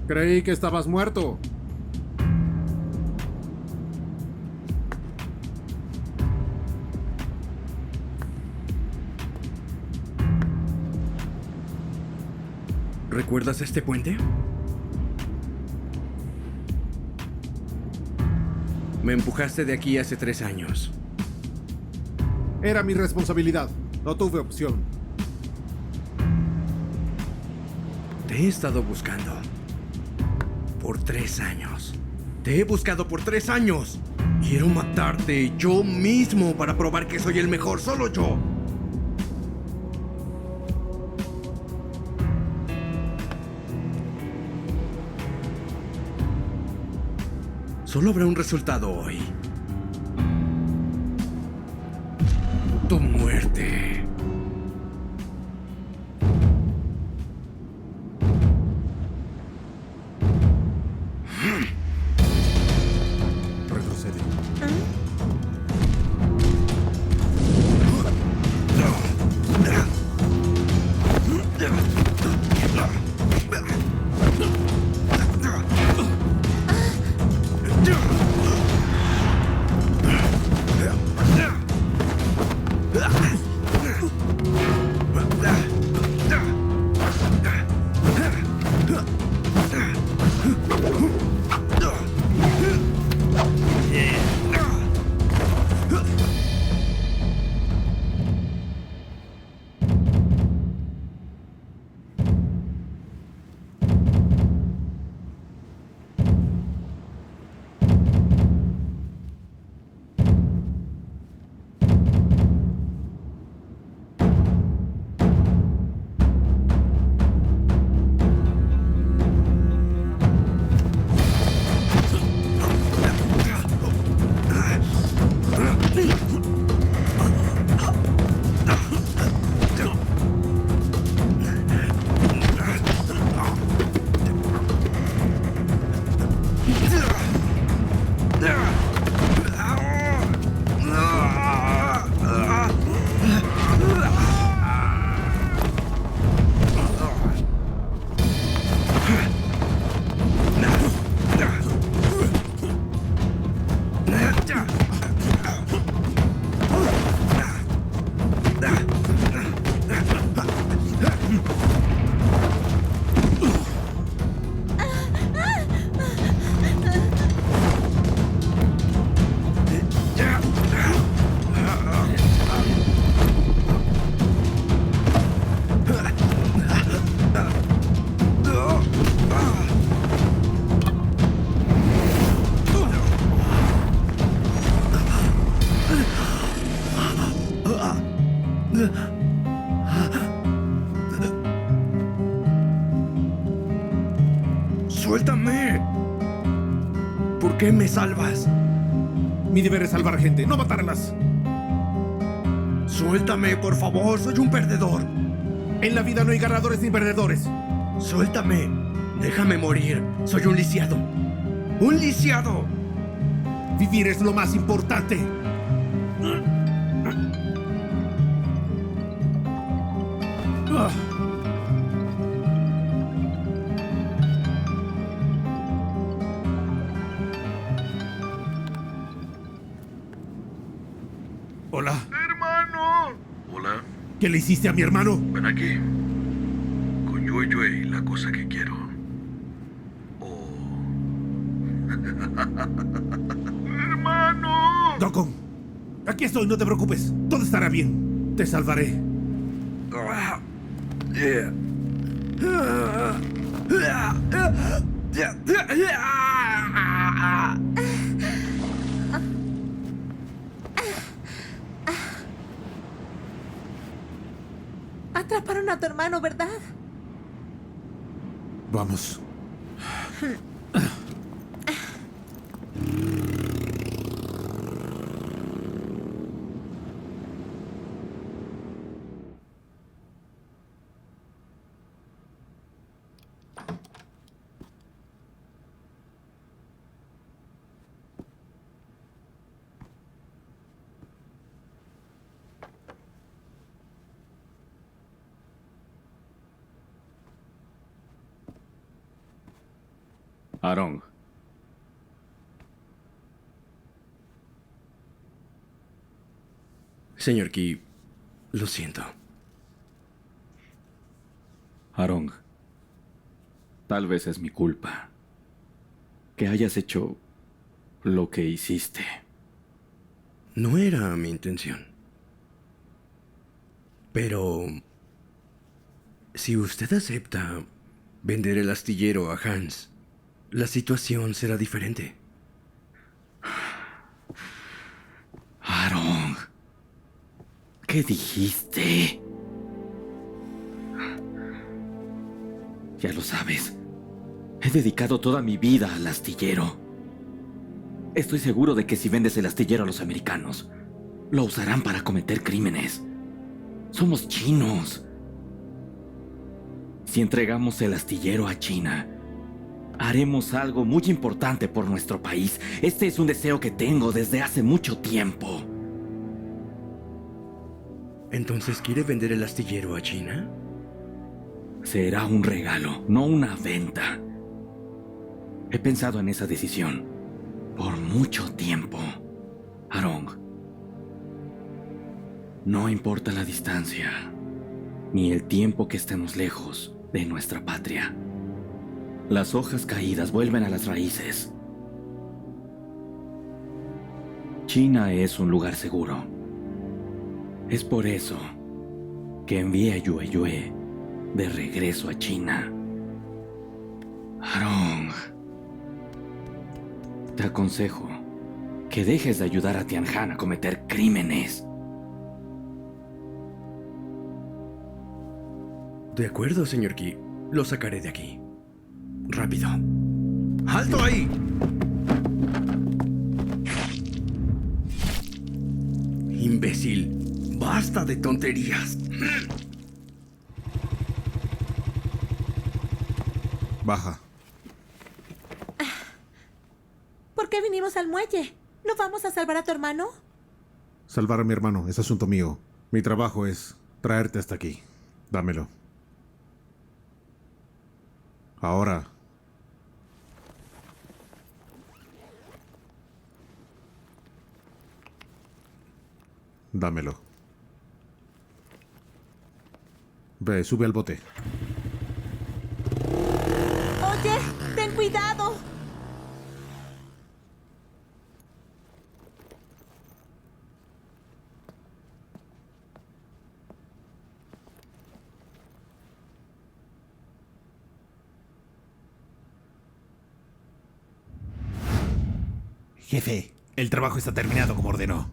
Creí que estabas muerto. ¿Recuerdas este puente? Me empujaste de aquí hace 3 años. Era mi responsabilidad. No tuve opción. Te he estado buscando. Por 3 años. Te he buscado por 3 años. Quiero matarte yo mismo para probar que soy el mejor, solo yo. Solo habrá un resultado hoy. Tu muerte. Retrocede. ¡Suéltame! ¿Por qué me salvas? Mi deber es salvar gente, no matarlas. Suéltame, por favor, soy un perdedor. En la vida no hay ganadores ni perdedores. Suéltame. Déjame morir. Soy un lisiado. ¡Un lisiado! Vivir es lo más importante. Ah. Hola. ¡Hermano! Hola, ¿Qué le hiciste a mi hermano? ven aquí. Con Yue Yue, la cosa que quiero. Oh. ¡Hermano! Dokon, aquí estoy, no te preocupes. Todo estará bien. Te salvaré. Atraparon a tu hermano, ¿verdad? Vamos. Arong, Señor Ki, lo siento. Arong, tal vez es mi culpa que hayas hecho lo que hiciste. No era mi intención. Pero... si usted acepta vender el astillero a Hans, la situación será diferente. Arong, ¿qué dijiste? Ya lo sabes. He dedicado toda mi vida al astillero. Estoy seguro de que si vendes el astillero a los americanos, lo usarán para cometer crímenes. Somos chinos. Si entregamos el astillero a China, haremos algo muy importante por nuestro país. Este es un deseo que tengo desde hace mucho tiempo. ¿Entonces quiere vender el astillero a China? Será un regalo, no una venta. He pensado en esa decisión por mucho tiempo, Arong. No importa la distancia, ni el tiempo que estemos lejos de nuestra patria. Las hojas caídas vuelven a las raíces. China es un lugar seguro. Es por eso que envié a Yue Yue de regreso a China. Arong, te aconsejo que dejes de ayudar a Tianhan a cometer crímenes. De acuerdo, señor Ki. Lo sacaré de aquí. Rápido. ¡Alto ahí! Imbécil. Basta de tonterías. Baja. ¿Por qué vinimos al muelle? ¿No vamos a salvar a tu hermano? Salvar a mi hermano es asunto mío. Mi trabajo es traerte hasta aquí. Dámelo. Ahora. Dámelo. Ve, sube al bote. Oye, ten cuidado. Jefe, el trabajo está terminado como ordenó.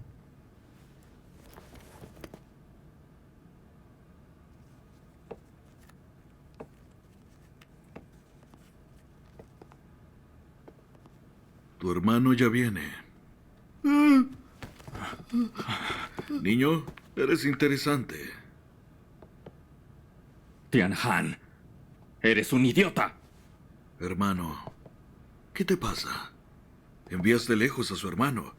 Tu hermano ya viene. Niño, eres interesante. Tianhan, eres un idiota. Hermano, ¿qué te pasa? Enviaste lejos a su hermano.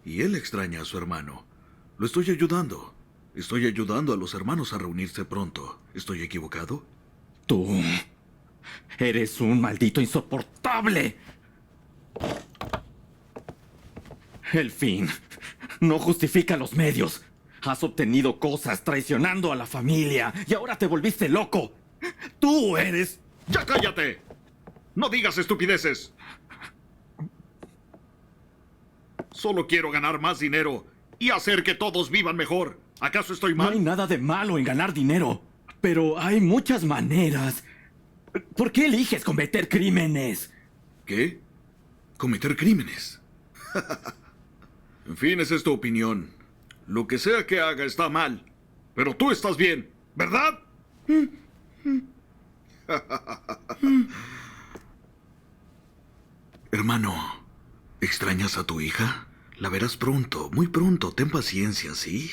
Y él extraña a su hermano. Lo estoy ayudando. Estoy ayudando a los hermanos a reunirse pronto. ¿Estoy equivocado? Tú eres un maldito insoportable. El fin no justifica los medios. Has obtenido cosas traicionando a la familia y ahora te volviste loco. Tú eres... ¡Ya cállate! ¡No digas estupideces! Solo quiero ganar más dinero y hacer que todos vivan mejor. ¿Acaso estoy No hay mal? nada de malo en ganar dinero, pero hay muchas maneras. ¿Por qué eliges cometer crímenes? ¿Qué? ¿Cometer crímenes? En fin, esa es tu opinión. Lo que sea que haga está mal. Pero tú estás bien. ¿Verdad? Hermano, ¿extrañas a tu hija? La verás pronto, muy pronto. Ten paciencia, ¿sí?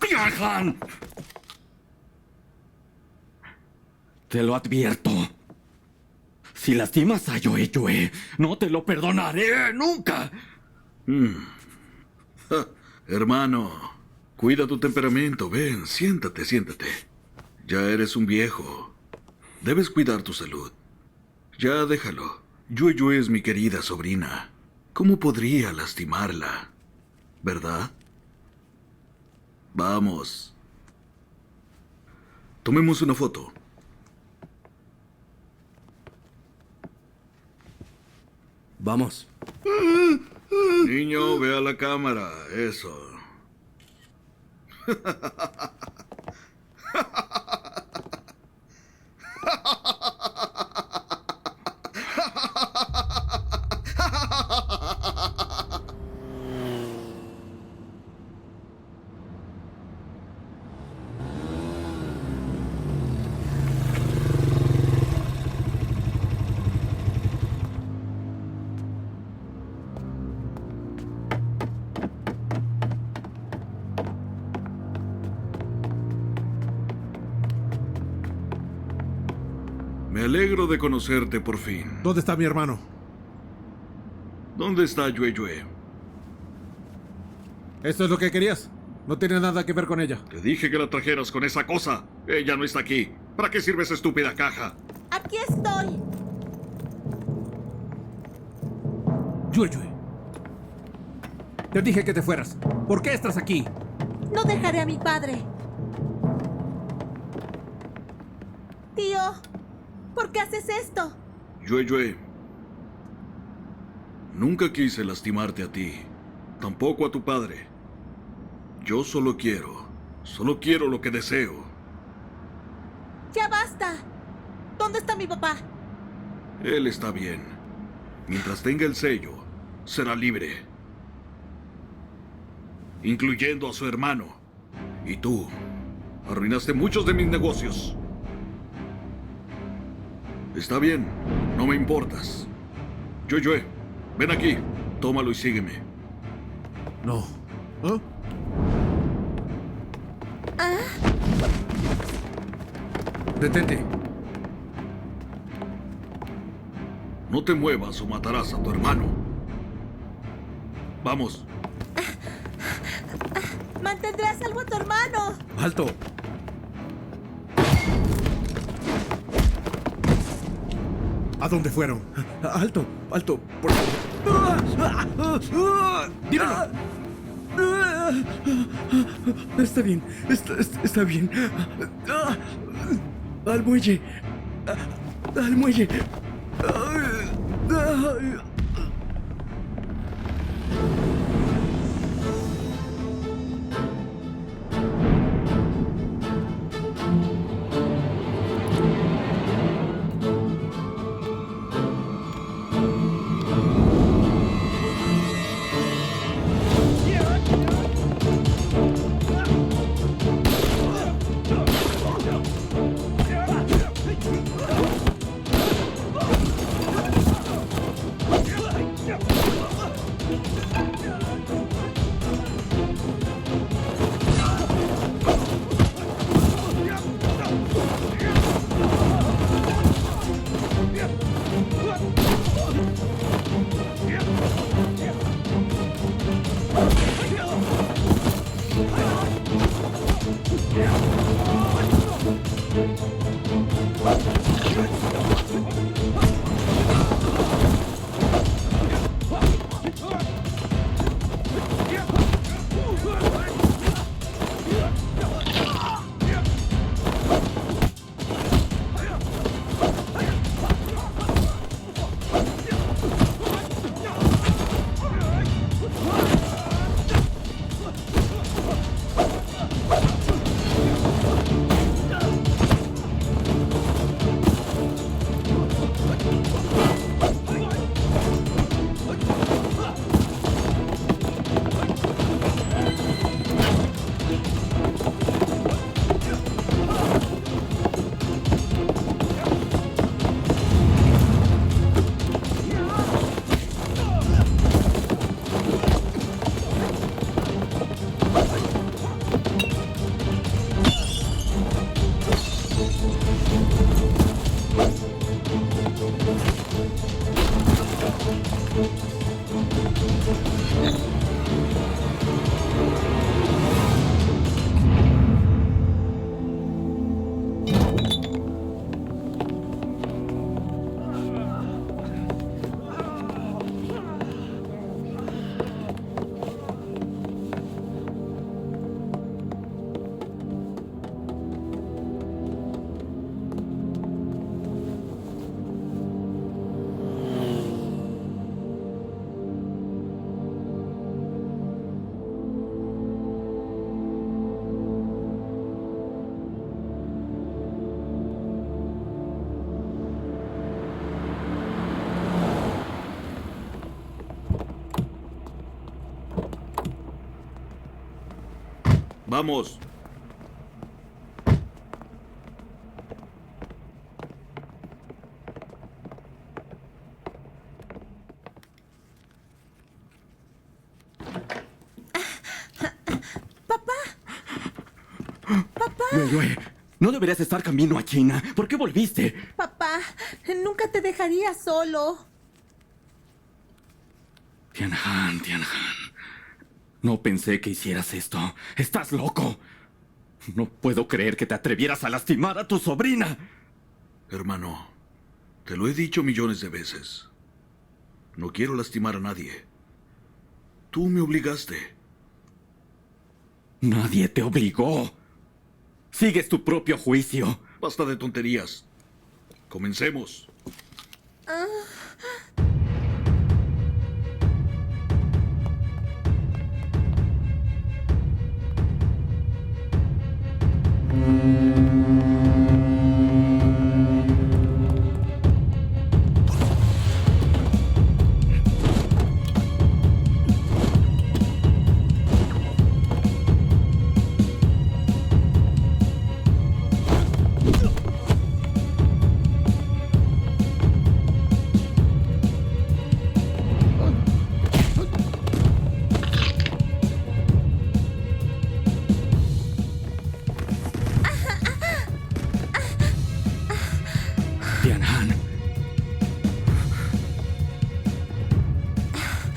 ¡Viajan! Te lo advierto. Si lastimas a Yue Yue, no te lo perdonaré nunca. Hermano, cuida tu temperamento. Ven, siéntate, siéntate. Ya eres un viejo. Debes cuidar tu salud. Ya déjalo. Yue Yue es mi querida sobrina. ¿Cómo podría lastimarla? ¿Verdad? Vamos. Tomemos una foto. Vamos. Niño, ve a la cámara. Eso. Me alegro de conocerte por fin. ¿Dónde está mi hermano? ¿Dónde está Yue Yue? ¿Esto es lo que querías? No tiene nada que ver con ella. Te dije que la trajeras con esa cosa. Ella no está aquí. ¿Para qué sirve esa estúpida caja? Aquí estoy. Yue Yue. Te dije que te fueras. ¿Por qué estás aquí? No dejaré a mi padre. Tío, ¿por qué haces esto? Yue Yue. Nunca quise lastimarte a ti. Tampoco a tu padre. Yo solo quiero lo que deseo. Ya basta. ¿Dónde está mi papá? Él está bien. Mientras tenga el sello, será libre. Incluyendo a su hermano. Y tú, arruinaste muchos de mis negocios. Está bien, no me importas. Yue Yue, ven aquí, tómalo y sígueme. No. ¿Ah? Detente. No te muevas o matarás a tu hermano. Vamos. Mantendré a salvo a tu hermano. ¡Alto! ¿A dónde fueron? ¡Alto! ¡Alto! ¡Por favor! ¡Dímelo! Está bien. Está bien. Al muelle. Al muelle. Vamos. Yue, no deberías estar camino a China. ¿Por qué volviste? Papá, nunca te dejaría solo. Tianhan. No pensé que hicieras esto. ¡Estás loco! No puedo creer que te atrevieras a lastimar a tu sobrina. Hermano, te lo he dicho millones de veces. No quiero lastimar a nadie. Tú me obligaste. Nadie te obligó. Sigues tu propio juicio. Basta de tonterías. Comencemos.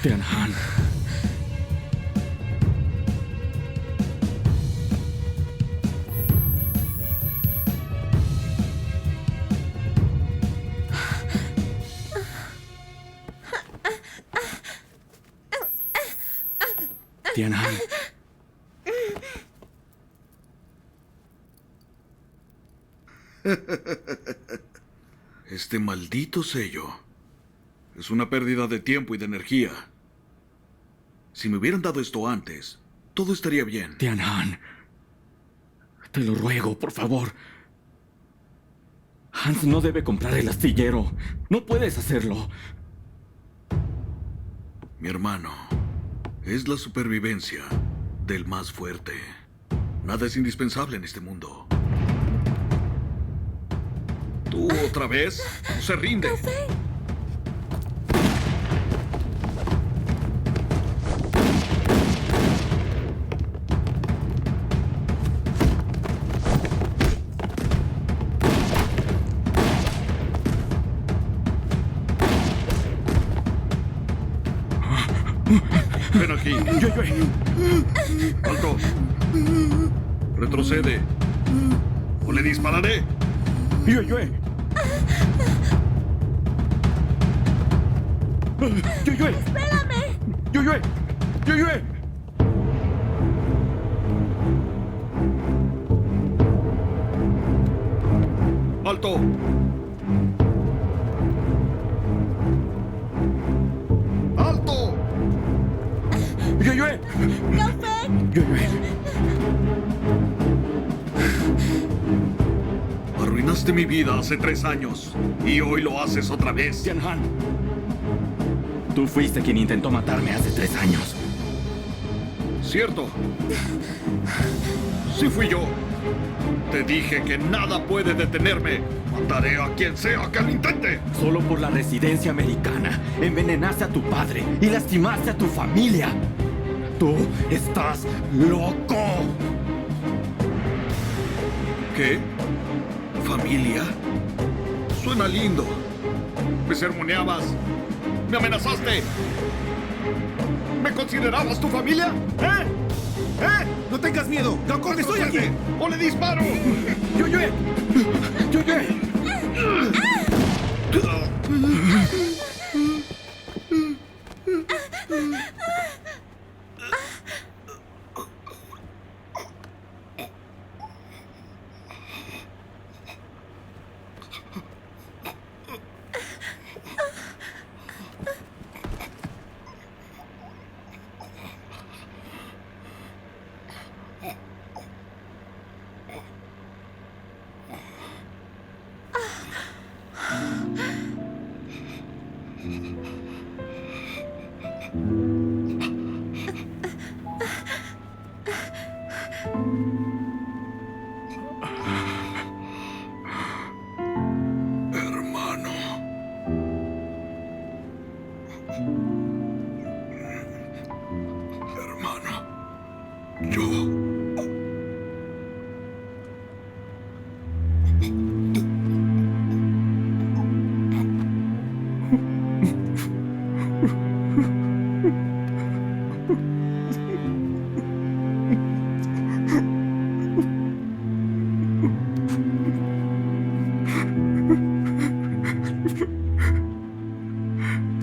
Tianhan. Tianhan. Este maldito sello es una pérdida de tiempo y de energía. Si me hubieran dado esto antes, todo estaría bien. Tianhan. Te lo ruego, por favor. Hans no debe comprar el astillero. No puedes hacerlo. Mi hermano, es la supervivencia del más fuerte. Nada es indispensable en este mundo. ¿Tú otra vez? No se rinde. Ven aquí. Yue. ¡Alto! Retrocede. ¡O le dispararé! Yue. Yue. ¡Espérame! Yue. ¡Alto! ¡Alto! Yue. Arruinaste mi vida hace 3 años y hoy lo haces otra vez. Tianhan. Tú fuiste quien intentó matarme hace 3 años. Cierto. Sí fui yo. Te dije que nada puede detenerme. Mataré a quien sea que lo intente. Solo por la residencia americana. Envenenaste a tu padre y lastimaste a tu familia. Tú estás loco. ¿Qué? ¿Familia? Suena lindo. Me sermoneabas. Me amenazaste. ¿Me considerabas tu familia? ¿Eh? ¡No tengas miedo! ¡Gakor, estoy aquí! ¡O le disparo! Yue.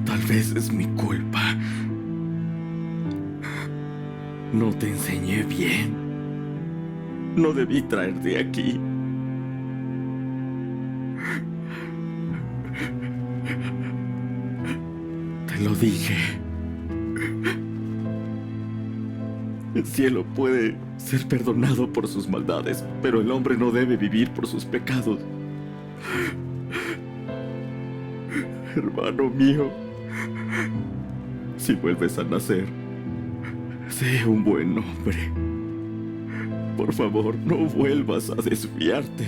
Tal vez es mi culpa. No te enseñé bien. No debí traerte aquí. Te lo dije. El cielo puede ser perdonado por sus maldades, pero el hombre no debe vivir por sus pecados. Hermano mío, si vuelves a nacer, sé un buen hombre. Por favor, no vuelvas a desviarte.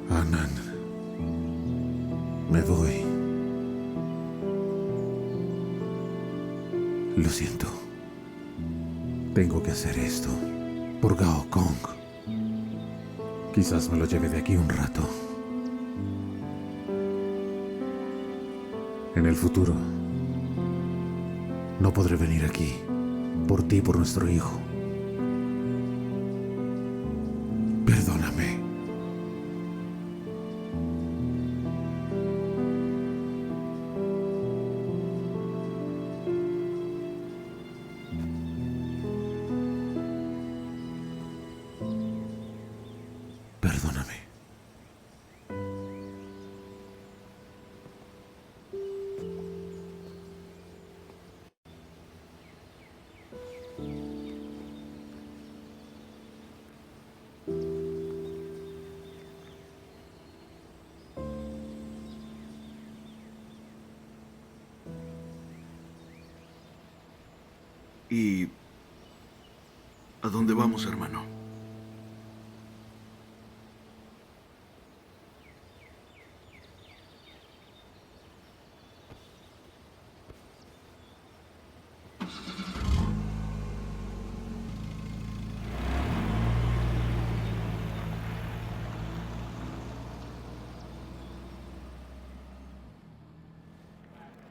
Anand, me voy. Lo siento. Tengo que hacer esto por Gao Kong. Quizás me lo lleve de aquí un rato. En el futuro, no podré venir aquí por ti y por nuestro hijo. Perdóname. Perdóname. ¿Y a dónde vamos, hermano?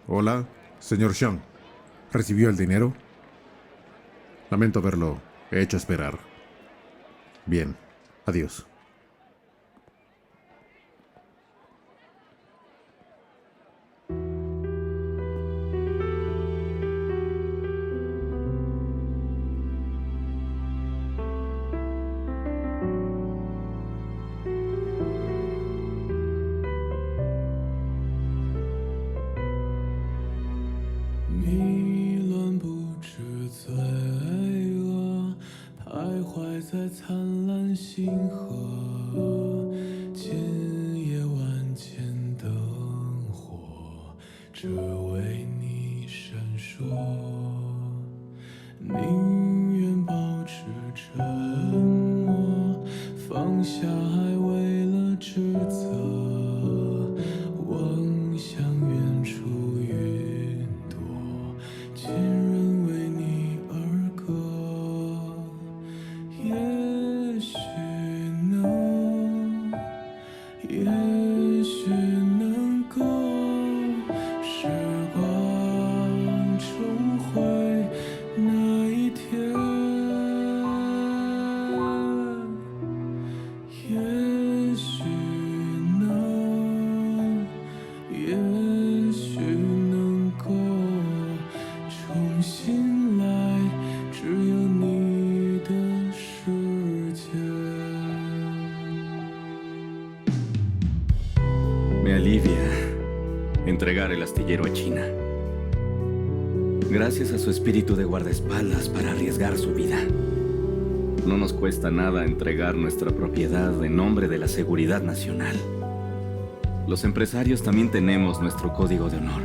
Hola, señor Xiang. ¿Recibió el dinero? Lamento haberlo hecho esperar. Bien, adiós. Me alivia entregar el astillero a China. Gracias a su espíritu de guardaespaldas para arriesgar su vida. No nos cuesta nada entregar nuestra propiedad en nombre de la seguridad nacional. Los empresarios también tenemos nuestro código de honor.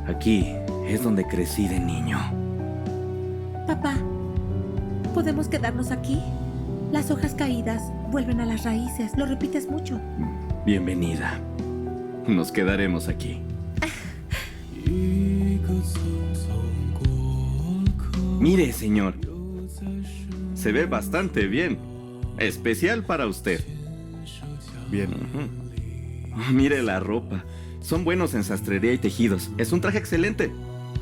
Aquí es donde crecí de niño. Papá, ¿podemos quedarnos aquí? Las hojas caídas vuelven a las raíces. Lo repites mucho. Bienvenida. Nos quedaremos aquí. Mire, señor. Se ve bastante bien. Especial para usted. Bien. Mire la ropa. Son buenos en sastrería y tejidos. Es un traje excelente.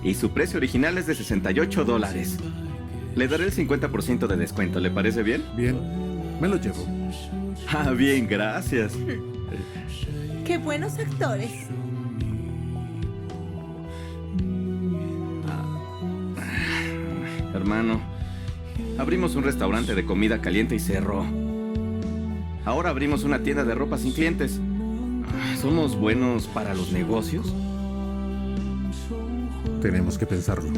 Y su precio original es de $68. Le daré el 50% de descuento. ¿Le parece bien? Bien. Me lo llevo. Ah, bien, gracias. ¡Qué buenos actores! Hermano, abrimos un restaurante de comida caliente y cerró. Ahora abrimos una tienda de ropa sin clientes. ¿Somos buenos para los negocios? Tenemos que pensarlo.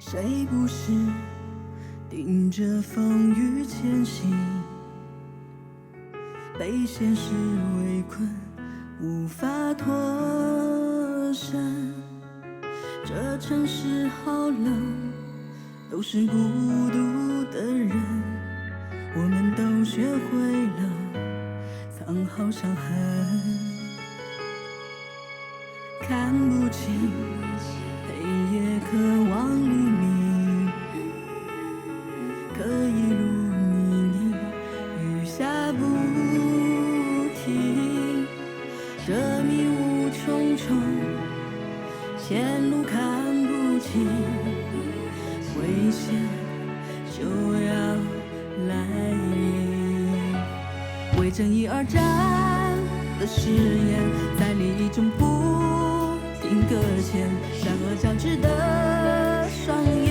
谁不是顶着风雨前行，被现实围困，无法脱身。这城市好冷，都是孤独的人，我们都学会了藏好伤痕，看不清。黑夜渴望黎明，可一路泥泞，雨下不停，这迷雾重重，前路看不清，危险就要来临。为正义而战的誓言，在利益中不停搁浅，善恶交织的双眼。